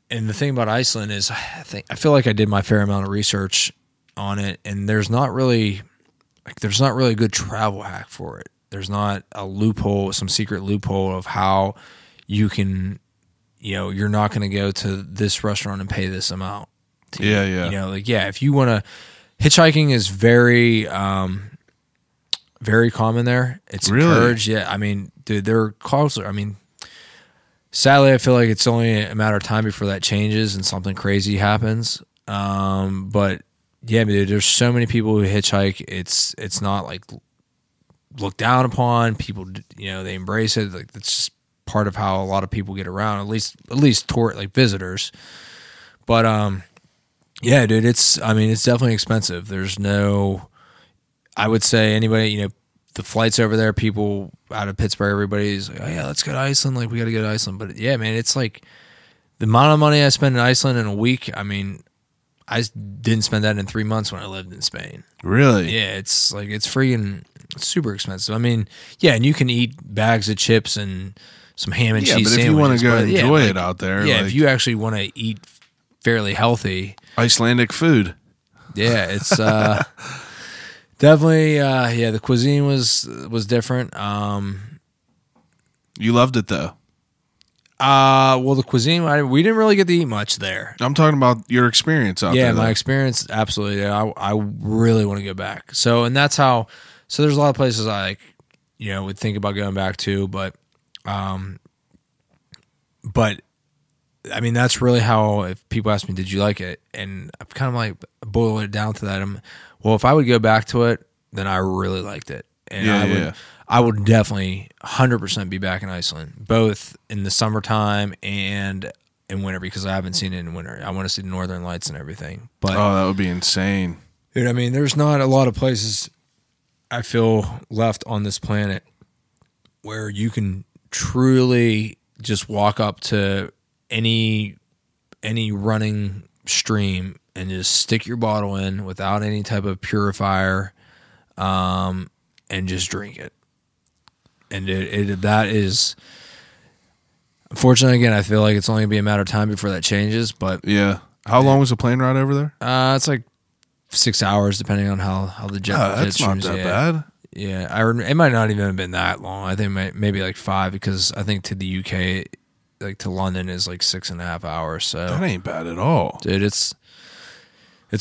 and the thing about Iceland is, I feel like I did my fair amount of research on it, and there's not really a good travel hack for it. There's not a loophole, some secret loophole of how you can, you're not going to go to this restaurant and pay this amount. If you want to, hitchhiking is very, very common there. It's encouraged. Yeah. I mean, dude, they're costly. I mean, sadly, I feel like it's only a matter of time before that changes and something crazy happens. But yeah, dude, there's so many people who hitchhike. It's not like looked down upon. People, they embrace it. Like, it's just part of how a lot of people get around, at least toward, like, visitors. But yeah, dude, it's definitely expensive. There's no, I would say anybody, the flights over there, people out of Pittsburgh, everybody's like, oh yeah, let's go to Iceland. Like, we got to go to Iceland. But yeah, man, it's like the amount of money I spend in Iceland in a week. I mean, I didn't spend that in 3 months when I lived in Spain.
Really?
Yeah, it's like, it's freaking super expensive. I mean, yeah, and you can eat bags of chips and some ham and cheese sandwiches.
But if you want to go enjoy it out there.
Yeah, if you actually want to eat fairly healthy.
Icelandic food.
Yeah, it's definitely, the cuisine was different.
You loved it, though.
Well, the cuisine, we didn't really get to eat much there.
I'm talking about your experience out there.
Yeah, my experience, absolutely. I really want to go back. So there's a lot of places I, like, would think about going back to, but I mean, that's really how, if people ask me, did you like it? And I've kind of like boiled it down to that. Well, if I would go back to it, then I really liked it. And I would definitely 100% be back in Iceland, both in the summertime and in winter, because I haven't seen it in winter. I want to see the Northern Lights and everything. But
that would be insane.
Dude, I mean, there's not a lot of places, I feel, left on this planet where you can truly just walk up to any running stream and just stick your bottle in without any type of purifier, and just drink it. And that is, unfortunately, again, I feel like it's only gonna be a matter of time before that changes. But
yeah, how long was the plane ride over there?
It's like 6 hours, depending on how the jet.
That's not that bad.
Yeah, it might not even have been that long. I think maybe like 5, because I think to the UK, like to London, is like 6.5 hours. So
that ain't bad at all,
dude. It's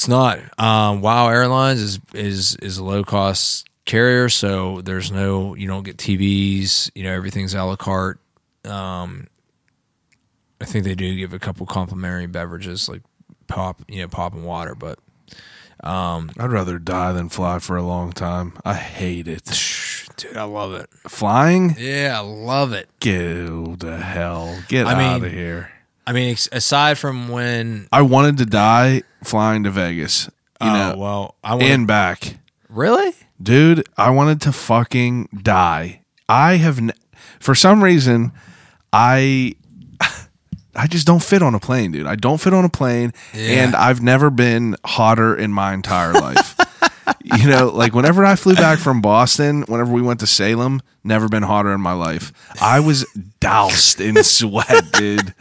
not. WoW Airlines is a low cost carrier, so there's no, you don't get TVs. Everything's a la carte. I think they do give a couple complimentary beverages like pop and water, but
I'd rather die than fly for a long time. I hate it.
Dude, I love it.
Flying?
Yeah, I love it.
Go to hell. Get out of here.
I mean, aside from when
I wanted to die flying to Vegas, and back.
Really?
Dude, I wanted to fucking die. For some reason, I just don't fit on a plane, dude. I don't fit on a plane, and I've never been hotter in my entire life. Like whenever I flew back from Boston, whenever we went to Salem, never been hotter in my life. I was doused in sweat, dude.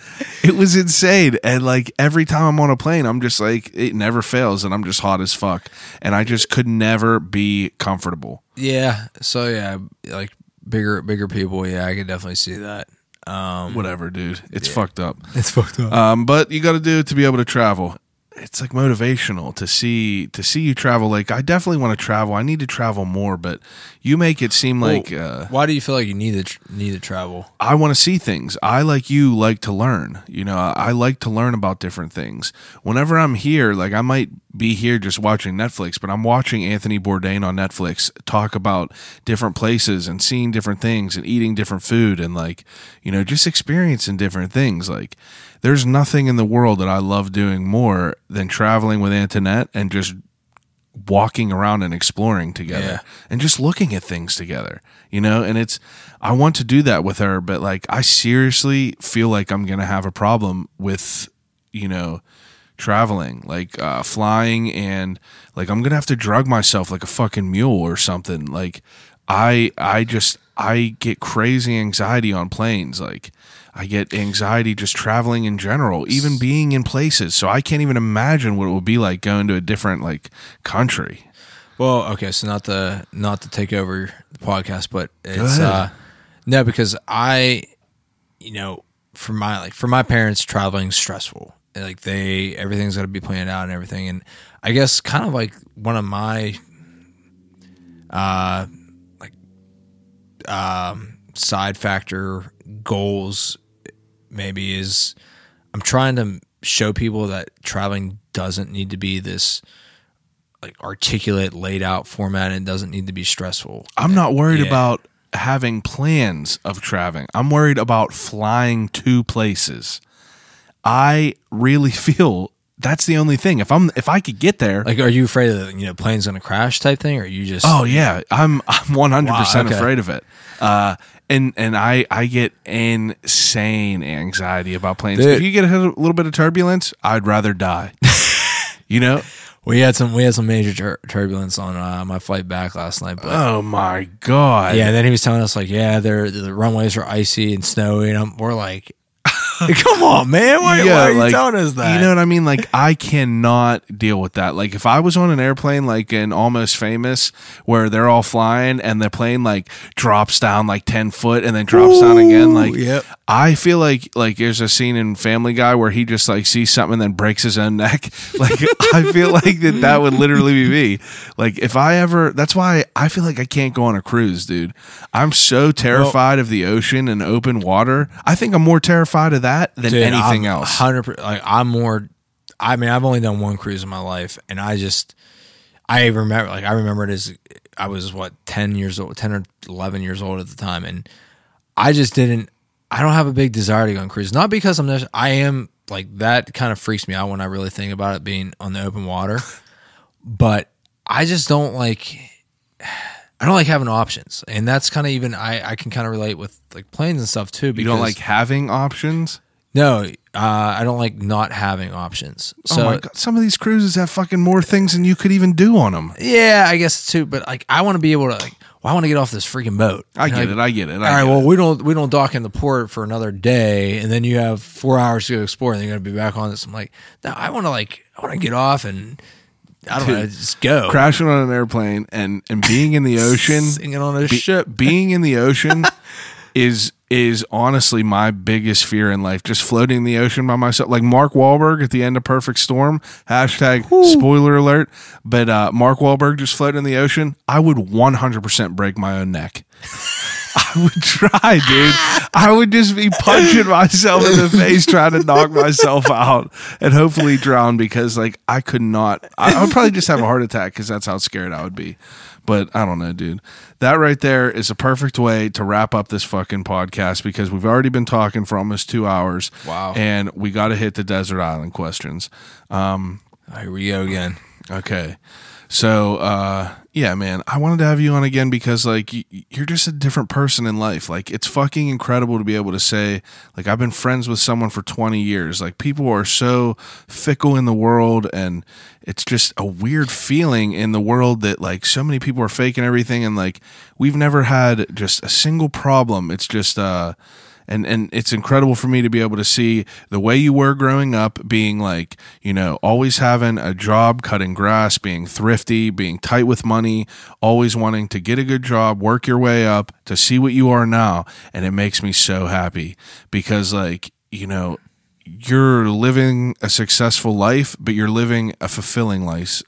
It was insane. And like every time I'm on a plane, I'm just like, it never fails, and I'm just hot as fuck. And I just could never be comfortable.
Yeah. So yeah, like bigger people. Yeah, I could definitely see that.
Whatever, dude. It's fucked up.
It's fucked up.
But you got to do it to be able to travel. It's like motivational to see you travel. Like, I definitely want to travel. I need to travel more, but you make it seem like
why do you feel like you need to travel?
I want to see things. I, like you, like to learn. I like to learn about different things. Whenever I'm here, like, I might be here just watching Netflix, but I'm watching Anthony Bourdain on Netflix talk about different places and seeing different things and eating different food and like, you know, just experiencing different things. Like there's nothing in the world that I love doing more than traveling with Antoinette and just walking around and exploring together and just looking at things together, you know. And I want to do that with her, but like I seriously feel like I'm gonna have a problem with, you know, traveling, like flying, and like I'm gonna have to drug myself like a fucking mule or something. Like I get crazy anxiety on planes. Like I get anxiety just traveling in general, even being in places. So I can't even imagine what it would be like going to a different like country.
Well, okay, so not to take over the podcast, but it's no, because I, you know, for my parents, traveling's stressful. Like everything's got to be planned out and everything. And I guess kind of like one of my side factor goals maybe is I'm trying to show people that traveling doesn't need to be this like articulate, laid out format, and it doesn't need to be stressful.
I'm not worried about having plans of traveling. I'm worried about flying to places. I really feel that's the only thing. If I could get there,
like, are you afraid of the plane's gonna crash type thing, or are you just?
Oh yeah, I'm 100% afraid of it. And I get insane anxiety about planes.
Dude.
If you get a little bit of turbulence, I'd rather die. You know,
we had some major turbulence on my flight back last night. But,
oh my god!
Yeah, and then he was telling us like, yeah, the runways are icy and snowy, and we're like. Come on, man. Why are you telling us that?
You know what I mean? Like, I cannot deal with that. Like, if I was on an airplane, like in Almost Famous, where they're all flying and the plane, like, drops down like 10 foot and then drops down again. Like, I feel like there's a scene in Family Guy where he just, like, sees something and then breaks his own neck. Like, I feel like that would literally be me. Like, if I ever... That's why I feel like I can't go on a cruise, dude. I'm so terrified of the ocean and open water. I think I'm more terrified of that than anything else.
100%. Like I'm more. I mean, I've only done one cruise in my life, and I remember it as I was 10 or 11 years old at the time, and I don't have a big desire to go on cruise. Not because I am like that. Kind of freaks me out when I really think about it being on the open water, but I just don't like. I don't like having options, and that's kind of even I can kind of relate with like planes and stuff too. Because,
you don't like having options?
No, I don't like not having options. So,
oh my god, some of these cruises have fucking more things than you could even do on them.
Yeah, I guess too. But like, I want to be able to I want to get off this freaking boat.
I get it.
All right, well, we don't dock in the port for another day, and then you have 4 hours to go explore, and then you're gonna be back on this. I'm like, no, I want to get off and. I don't know, just go.
Crashing on an airplane and being in the ocean.
Singing on a ship.
Being in the ocean is honestly my biggest fear in life. Just floating in the ocean by myself. Like Mark Wahlberg at the end of Perfect Storm. # spoiler alert. But Mark Wahlberg just floating in the ocean. I would 100% break my own neck. I would try, dude. I would just be punching myself in the face trying to knock myself out and hopefully drown because, like, I could not. I would probably just have a heart attack because that's how scared I would be. But I don't know, dude. That right there is a perfect way to wrap up this fucking podcast because we've already been talking for almost 2 hours.
Wow.
And we got to hit the desert island questions.
Here we go again.
Okay. So, yeah, man, I wanted to have you on again because, like, you're just a different person in life. Like, it's fucking incredible to be able to say, like, I've been friends with someone for 20 years. Like, people are so fickle in the world, and it's just a weird feeling in the world that, like, so many people are faking everything, and, like, we've never had just a single problem. It's just, And it's incredible for me to be able to see the way you were growing up, being like, you know, always having a job, cutting grass, being thrifty, being tight with money, always wanting to get a good job, work your way up to see what you are now. And it makes me so happy because, like, you know, you're living a successful life, but you're living a fulfilling life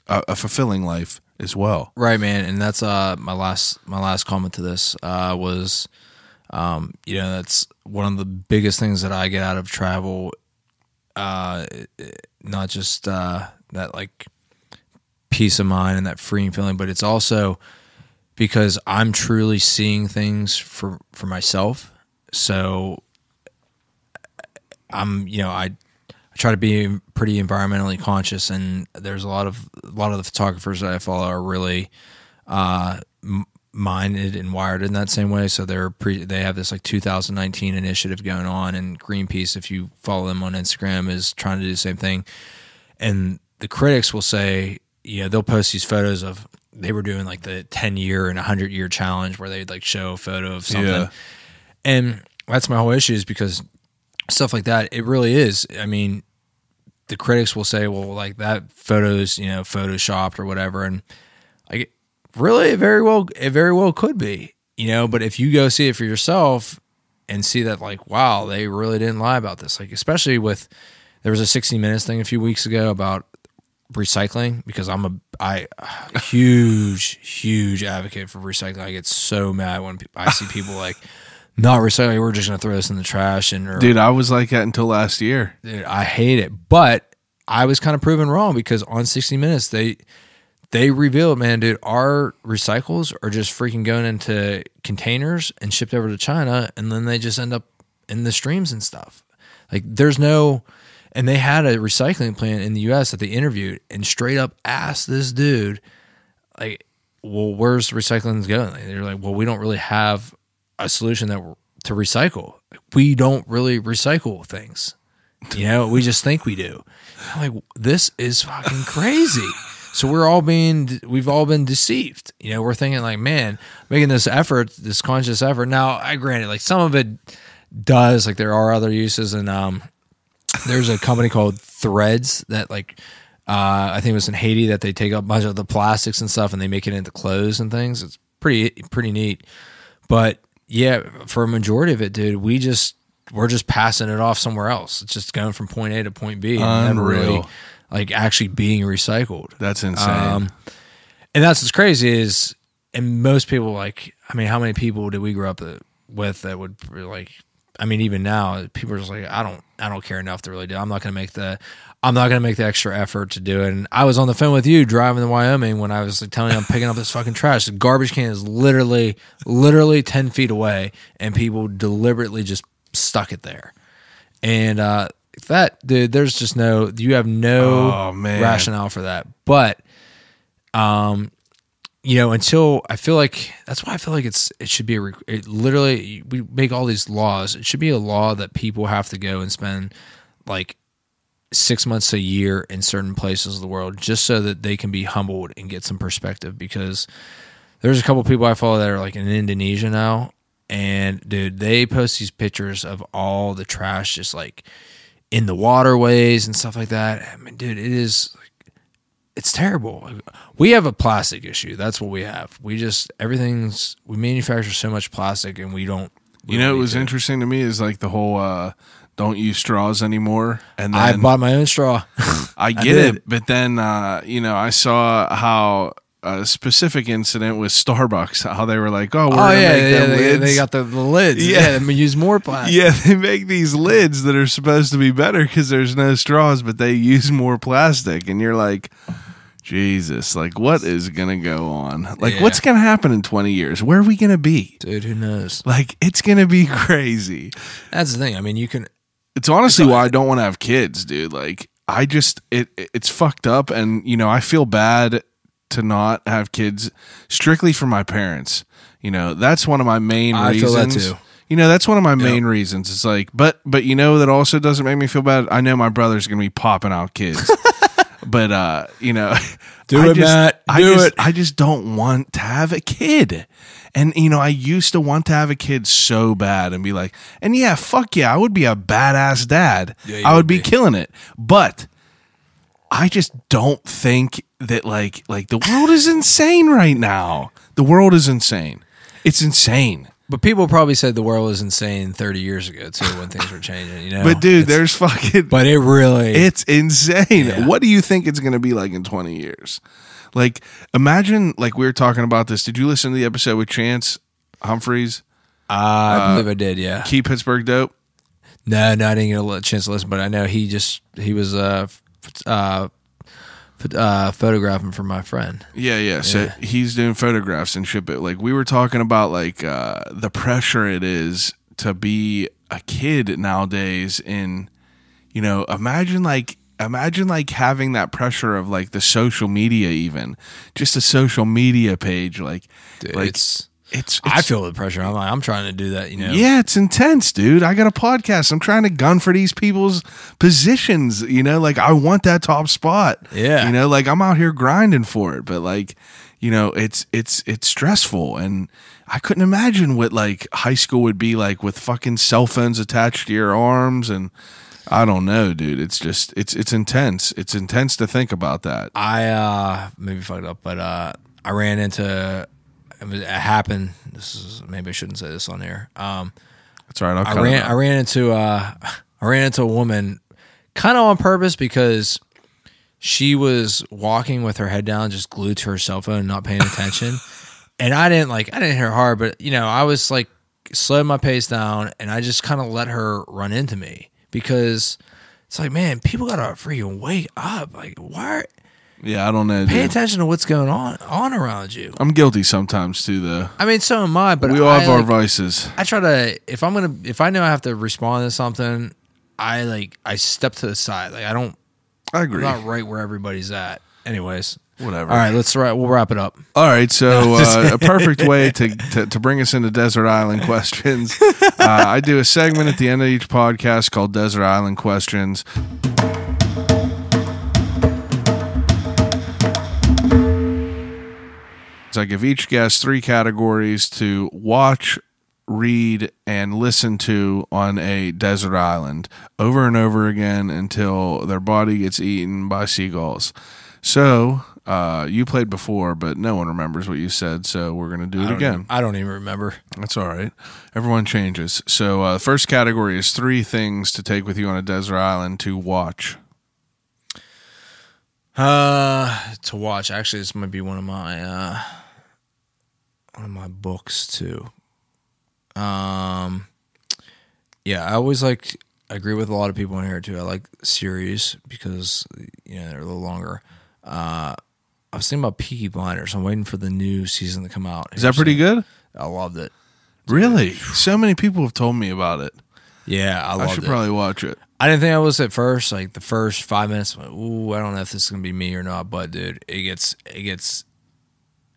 as well.
Right, man. And that's my last comment to this was. You know, that's one of the biggest things that I get out of travel. Not just that, like, peace of mind and that freeing feeling, but it's also because I'm truly seeing things for myself. So I try to be pretty environmentally conscious, and there's a lot of the photographers that I follow are really minded and wired in that same way. So they have this like 2019 initiative going on, and Greenpeace, if you follow them on Instagram, is trying to do the same thing. And the critics will say, they'll post these photos of, they were doing like the 10-year and 100-year challenge where they'd like show a photo of something. Yeah. And that's my whole issue, is because stuff like that, it really is. I mean, the critics will say, well, like that photo's, photoshopped or whatever. And like, really, it very well could be, but if you go see it for yourself and see that, like, wow, they really didn't lie about this. Like, especially there was a 60 Minutes thing a few weeks ago about recycling, because I'm a huge advocate for recycling. I get so mad when I see people like, not recycling, we're just going to throw this in the trash.
Dude, I was like that until last year.
Dude, I hate it. But I was kind of proven wrong, because on 60 Minutes, they revealed, man, dude, our recycles are just freaking going into containers and shipped over to China, and then they just end up in the streams and stuff. Like, and they had a recycling plant in the U.S. that they interviewed, and straight up asked this dude, like, well, where's recycling going? Like, they're like, well, we don't really have a solution to recycle. We don't really recycle things. We just think we do. I'm like, this is fucking crazy. So we've all been deceived. We're thinking like, man, making this conscious effort. Now, I granted, like, some of it does, like, there are other uses, and there's a company called Threads that, like, I think it was in Haiti, that they take a bunch of the plastics and stuff and they make it into clothes and things. It's pretty neat. But yeah, for a majority of it, dude, we're just passing it off somewhere else. It's just going from point A to point B, and never really like actually being recycled.
That's insane.
And that's what's crazy is, and most people, like, I mean, how many people did we grow up with that would like, I mean, even now, people are just like, I don't care enough to really do it. I'm not going to make the extra effort to do it. And I was on the phone with you driving to Wyoming when I was like telling you I'm picking up this fucking trash. The garbage can is literally 10 feet away, and people deliberately just stuck it there. And that, dude, you have no rationale for that. But, until I feel like, that's why I feel like it should be literally, we make all these laws. It should be a law that people have to go and spend like 6 months a year in certain places of the world, just so that they can be humbled and get some perspective. Because there's a couple people I follow that are like in Indonesia now, and dude, they post these pictures of all the trash just like in the waterways and stuff like that. I mean, dude, it's terrible. We have a plastic issue. That's what we have. We manufacture so much plastic, and we don't.
What was interesting to me is like the whole don't use straws anymore. And then
I bought my own straw.
I get it, but then I saw how a specific incident with Starbucks, how they were like, oh, we're gonna make them lids.
They got the lids. Yeah, they use more plastic.
Yeah, they make these lids that are supposed to be better because there's no straws, but they use more plastic, and you're like, Jesus, like, what is gonna go on? Like, what's gonna happen in 20 years? Where are we gonna be?
Dude, who knows?
Like, it's gonna be crazy.
That's the thing. I mean,
it's honestly why I don't want to have kids, dude. Like, it's fucked up, and I feel bad to not have kids strictly for my parents. That's one of my main reasons. I feel that too. That's one of my main reasons. It's like, but that also doesn't make me feel bad. I know my brother's gonna be popping out kids. But
Matt.
I just don't want to have a kid. And I used to want to have a kid so bad and be like, and yeah, fuck yeah, I would be a badass dad. Yeah, I would be killing it. But I just don't think that like the world is insane right now. The world is insane. It's insane.
But people probably said the world was insane 30 years ago too, when things were changing.
But dude, there's fucking.
But it's
insane.
Yeah.
What do you think it's going to be like in 20 years? Like, imagine, like, we were talking about this. Did you listen to the episode with Chance Humphreys?
I believe I did. Yeah.
Keep Pittsburgh dope.
No, I didn't get a chance to listen, but I know he was photographing for my friend.
Yeah. So he's doing photographs and shit. But like we were talking about, like the pressure it is to be a kid nowadays. In imagine having that pressure of like the social media, even just a social media page. Like,
dude,
like
it's I feel the pressure. I'm trying to do that.
Yeah, it's intense, dude. I got a podcast. I'm trying to gun for these people's positions. Like I want that top spot.
Yeah.
Like I'm out here grinding for it, but like, it's stressful, and I couldn't imagine what like high school would be like with fucking cell phones attached to your arms, and I don't know, dude. It's just it's intense. It's intense to think about that.
I maybe fucked up, but I ran into. It happened. Maybe I shouldn't say this on air.
That's all right.
I ran into a woman, kind of on purpose, because she was walking with her head down, just glued to her cell phone, not paying attention. And I didn't hit her hard, but I was like slowed my pace down, and I just kind of let her run into me, because it's like, man, people gotta freaking wake up. Like, why?
Yeah, I don't know.
Pay attention to what's going on around you.
I'm guilty sometimes too, though.
I mean, so am I. But
we all have our vices.
I try to, if I know I have to respond to something, I step to the side. Like
I agree.
I'm not right where everybody's at. Anyways,
whatever.
All right, we'll wrap it up.
All right, so a perfect way to bring us into Desert Island questions. I do a segment at the end of each podcast called Desert Island Questions. I give each guest 3 categories to watch, read, and listen to on a desert island over and over again until their body gets eaten by seagulls. So, you played before, but no one remembers what you said, so we're going to do it again.
I don't even remember.
That's all right. Everyone changes. So, the first category is 3 things to take with you on a desert island to watch.
To watch. Actually, this might be one of my books too. Yeah, I always I agree with a lot of people in here too. I like series because they're a little longer. I was thinking about Peaky Blinders. I'm waiting for the new season to come out.
Is that pretty good?
I loved it.
Really? So many people have told me about it.
Yeah, I loved it.
I should probably watch it.
I didn't think I was at first. Like the first 5 minutes, I went, ooh, I don't know if this is gonna be me or not. But dude, I get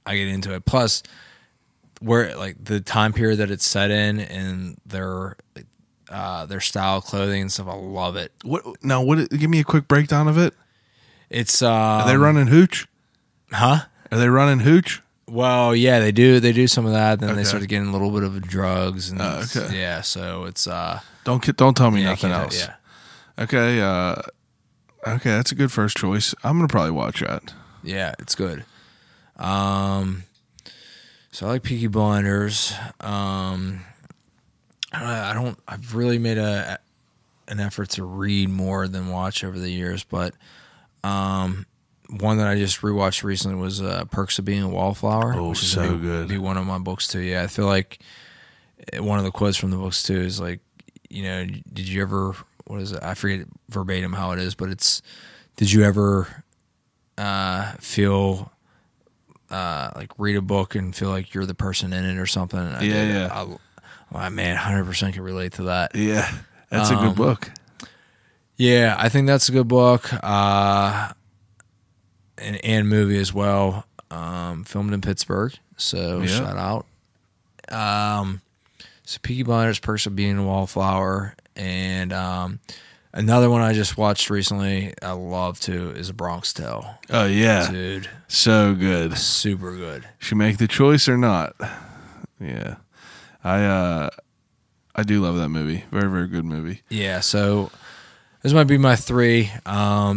into it. Plus, where like the time period that it's set in and their style of clothing and stuff, I love it.
Give me a quick breakdown of it.
It's
are they running hooch?
Huh?
Are they running hooch?
Well, yeah, they do some of that. Then they started getting a little bit of drugs and yeah. So it's
don't tell me nothing else.
Yeah.
Okay. Okay, that's a good first choice. I'm gonna probably watch that.
Yeah, it's good. So I like Peaky Blinders. I've really made an effort to read more than watch over the years, but one that I just rewatched recently was Perks of Being a Wallflower.
Oh,
which is
so good.
Be one of my books too. Yeah, I feel like one of the quotes from the books too is like, did you ever? What is it? I forget verbatim how it is, but it's, did you ever feel like read a book and feel like you're the person in it or something? And I man, 100% can relate to that.
Yeah, that's a good book.
Yeah, I think that's a good book. And movie as well. Filmed in Pittsburgh, so shout out. So Peaky Blinders, Perks of Being a Wallflower, and another one I just watched recently I love too is A Bronx Tale.
Oh yeah,
dude,
so good,
super good.
Should make the choice or not? Yeah, I do love that movie. Very, very good movie.
Yeah, so this might be my 3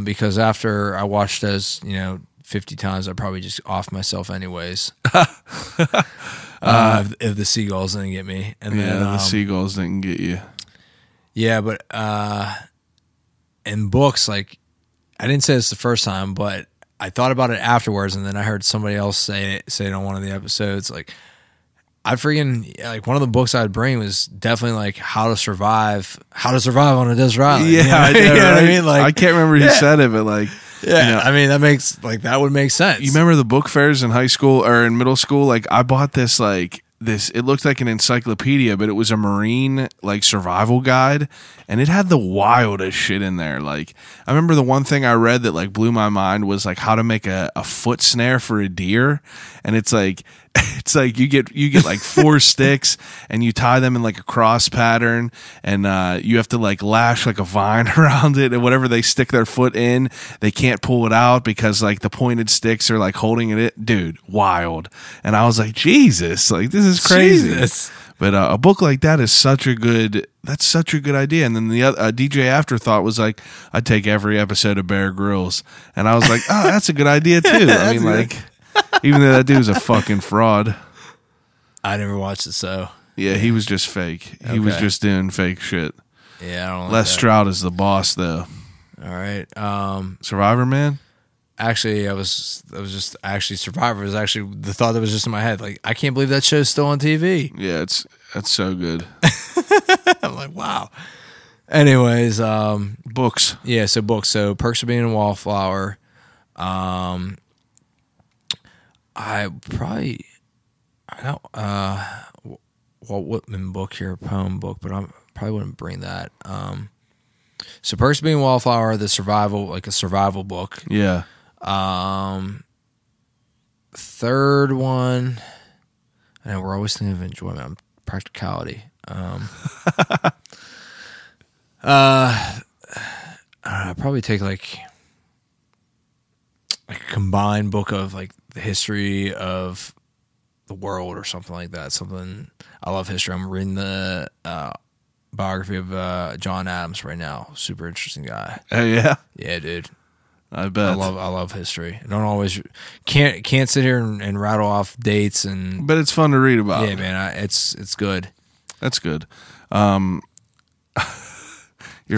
because after I watched those 50 times, I probably just off myself anyways. If the seagulls didn't get me, and then
the seagulls didn't get you.
Yeah, but in books, like, I didn't say this the first time, but I thought about it afterwards, and then I heard somebody else say it on one of the episodes. Like, I freaking, like, one of the books I'd bring was definitely like how to survive on a desert island.
Yeah,
I know what I mean? Like,
I can't remember who said it, but like,
Yeah,
You know,
I mean that would make sense.
you remember the book fairs in high school or in middle school? Like I bought this it looked like an encyclopedia, but it was a marine like survival guide, and it had the wildest shit in there. Like I remember the one thing I read that like blew my mind was like how to make a foot snare for a deer, and it's like you get like 4 sticks and you tie them in like a cross pattern, and you have to like lash like a vine around it, and whatever they stick their foot in, they can't pull it out because like the pointed sticks are like holding it. Dude, wild. And I was like, Jesus, like this is crazy.
Jesus.
But a book like that is such a good idea. And then the DJ Afterthought was like, I'd take every episode of Bear Grylls, and I was like, oh, that's a good idea too. I mean, like, even though that dude was a fucking fraud.
I never watched it, so
Yeah, he was just fake. He was just doing fake shit.
yeah, I don't like
Les
that.
Stroud is the boss, though.
All right.
Survivor Man.
Actually, I was just Survivor was actually the thought that was just in my head. Like, I can't believe that show's still on TV.
Yeah, that's so good.
I'm like, wow. Anyways,
Books.
yeah. So books. So Perks of Being a Wallflower. I don't Walt Whitman book here, poem book, but I probably wouldn't bring that. So Perks of Being a Wallflower, the survival, like a survival book.
Yeah.
Third one, I know we're always thinking of enjoyment, practicality. I'd probably take like a combined book of like the history of the world or something like that. Something, I love history. I'm reading the biography of John Adams right now. Super interesting guy.
Oh yeah.
Yeah, dude.
I bet.
I love history. I don't always can't sit here and rattle off dates and.
But it's fun to read about.
Yeah, man. It's good.
That's good. You're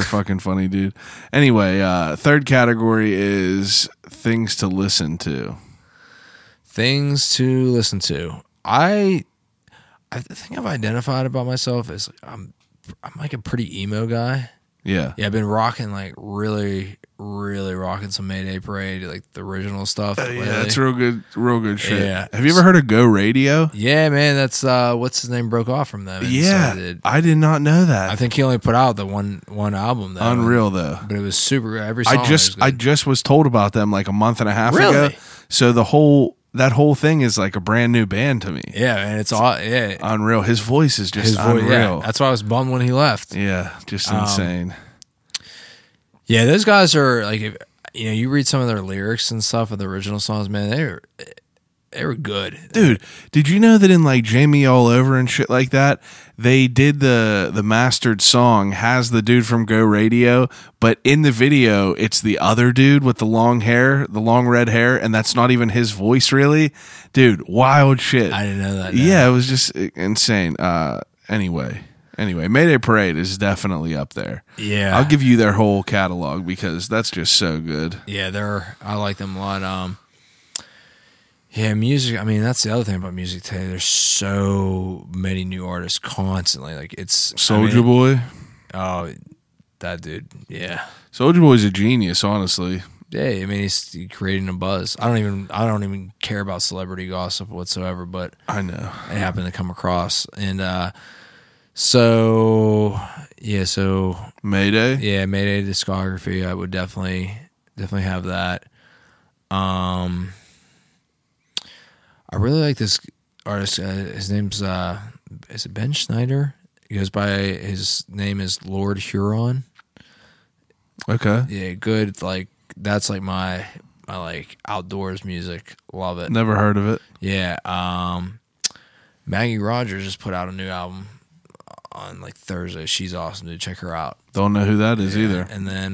fucking funny, dude. Anyway, third category is things to listen to.
Things to listen to. I think I've identified about myself as I'm like a pretty emo guy.
Yeah.
Yeah, I've been rocking like really rocking some Mayday Parade, like the original stuff.
Yeah, that's real good shit.
Yeah.
Have you ever heard of Go Radio?
Yeah, man, that's what's his name broke off from them. And
Yeah,
so
I did not know that.
I think he only put out the one album though.
Unreal though.
But it was super good. Every song
I just was told about them like a month and a half
Really?
ago. So that whole thing is like a brand new band to me.
Yeah, man, it's all
Unreal. His voice is just
voice,
unreal.
yeah. That's why I was bummed when he left.
Yeah, just insane.
Yeah, those guys are like, if, you read some of their lyrics and stuff of the original songs, man, they were good.
Dude, did you know that in like Jamie All Over and shit like that, they did the mastered song has the dude from Go Radio, but in the video it's the other dude with the long hair, the long red hair, and that's not even his voice really. Dude, wild shit.
I didn't know that. No.
Yeah, it was just insane. Anyway, Mayday Parade is definitely up there.
Yeah.
I'll give you their whole catalog because that's just so good.
Yeah, I like them a lot. Yeah, music. I mean, that's the other thing about music today. There's so many new artists constantly. Like it's
Soulja Boy.
Oh, that dude. Yeah.
Soulja Boy's a genius, honestly.
Yeah, I mean, he's creating a buzz. I don't even care about celebrity gossip whatsoever, but
I know
I happen to come across and so
Mayday.
Yeah, Mayday discography. I would definitely have that. I really like this artist. His name's is it Ben Schneider? He goes by his name is Lord Huron.
Okay.
Yeah, good. Like that's like my like outdoors music. Love it.
Never heard of it.
Yeah. Maggie Rogers just put out a new album on like Thursday. She's awesome, dude. Check her out.
Don't know who that is either.
And then,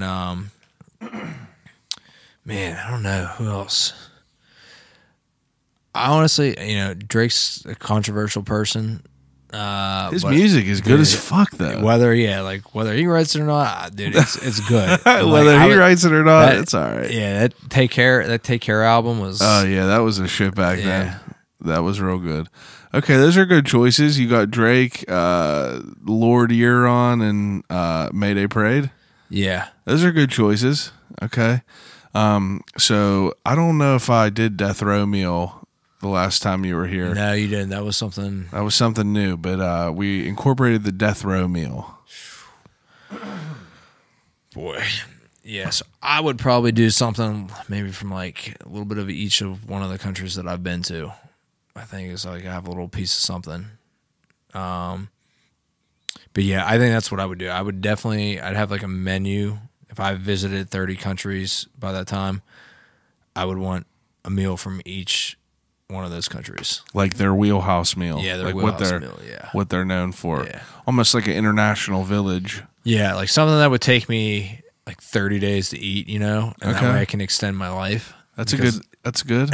man, I don't know who else. I honestly, Drake's a controversial person.
His music is good as fuck, though.
Whether he writes it or not, dude, it's good.
Whether he writes it or not, it's all right.
Yeah, that Take Care album was.
Oh yeah, that was a shit back then. That was real good. Okay, those are good choices. You got Drake, Lord Huron, and Mayday Parade.
Yeah,
those are good choices. Okay,
So I don't know if I did death row meal the last time you were here.
No, you didn't. That was something.
That was something new, but we incorporated the death row meal.
Boy. Yes, I would probably do something maybe from like a little bit of each of one of the countries that I've been to. I think it's like I have a little piece of something. But yeah, I think that's what I would do. I'd have like a menu. If I visited 30 countries by that time, I would want a meal from each one of those countries.
Like their wheelhouse meal.
Yeah, their
like
wheelhouse meal, yeah.
What they're known for.
Yeah.
Almost like an international village.
Yeah, like something that would take me like 30 days to eat, and that way I can extend my life.
That's good. That's good.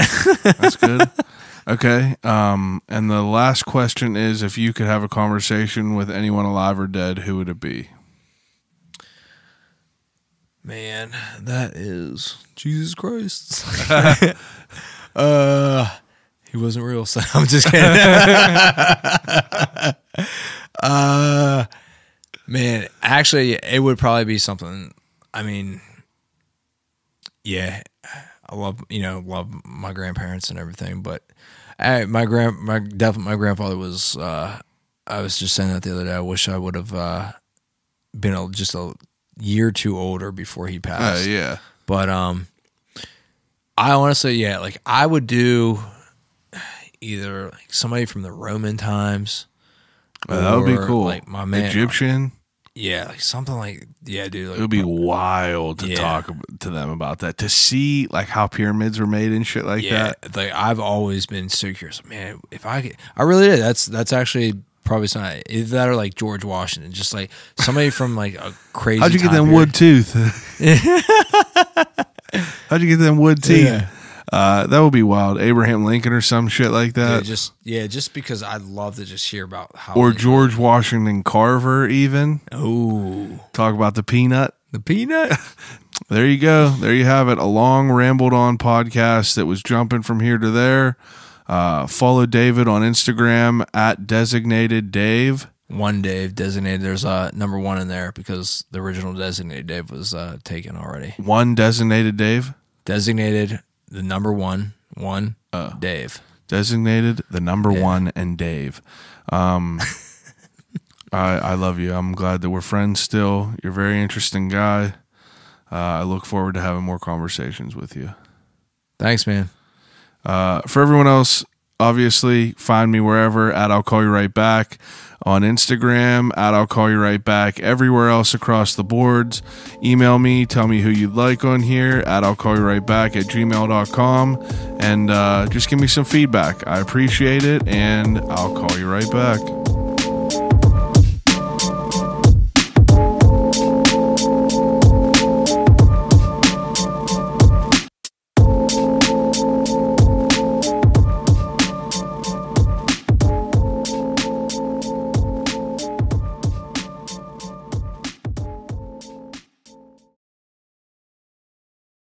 Okay. And the last question is, if you could have a conversation with anyone alive or dead, who would it be?
Man, that is Jesus Christ. He wasn't real, so I'm just kidding. Man, actually, it would probably be something. I mean, yeah, I love my grandparents and everything, but my grandfather was. I was just saying that the other day. I wish I would have been just a year too older before he passed.
Yeah,
but I honestly, yeah, like I would do either like somebody from the Roman times.
That would be cool.
Like my man,
Egyptian.
Yeah, like something like, yeah, dude. Like,
it would be wild to talk to them about that, to see like how pyramids were made and shit like that.
Like I've always been so curious, man. If I really did. That's actually probably something. Either that or like George Washington, just like somebody from like a crazy.
How'd you get them wood tooth? How'd you get them wood teeth? Yeah. That would be wild. Abraham Lincoln or some shit like that.
Just because I'd love to just hear about how.
Or George Washington Carver, even.
Oh,
talk about the peanut.
The peanut.
There you go. There you have it. A long rambled on podcast that was jumping from here to there. Follow David on Instagram at designated Dave.
One Dave designated. There's number one in there because the original designated Dave was taken already.
One designated Dave.
Designated. The number one, Dave.
Designated the number one and Dave. I love you. I'm glad that we're friends still. You're a very interesting guy. I look forward to having more conversations with you.
Thanks, man.
For everyone else, obviously, find me wherever at I'll Call You Right Back. On Instagram, at I'll Call You Right Back. Everywhere else across the boards. Email me, tell me who you'd like on here, at I'll Call You Right Back at gmail.com. And just give me some feedback. I appreciate it, and I'll call you right back.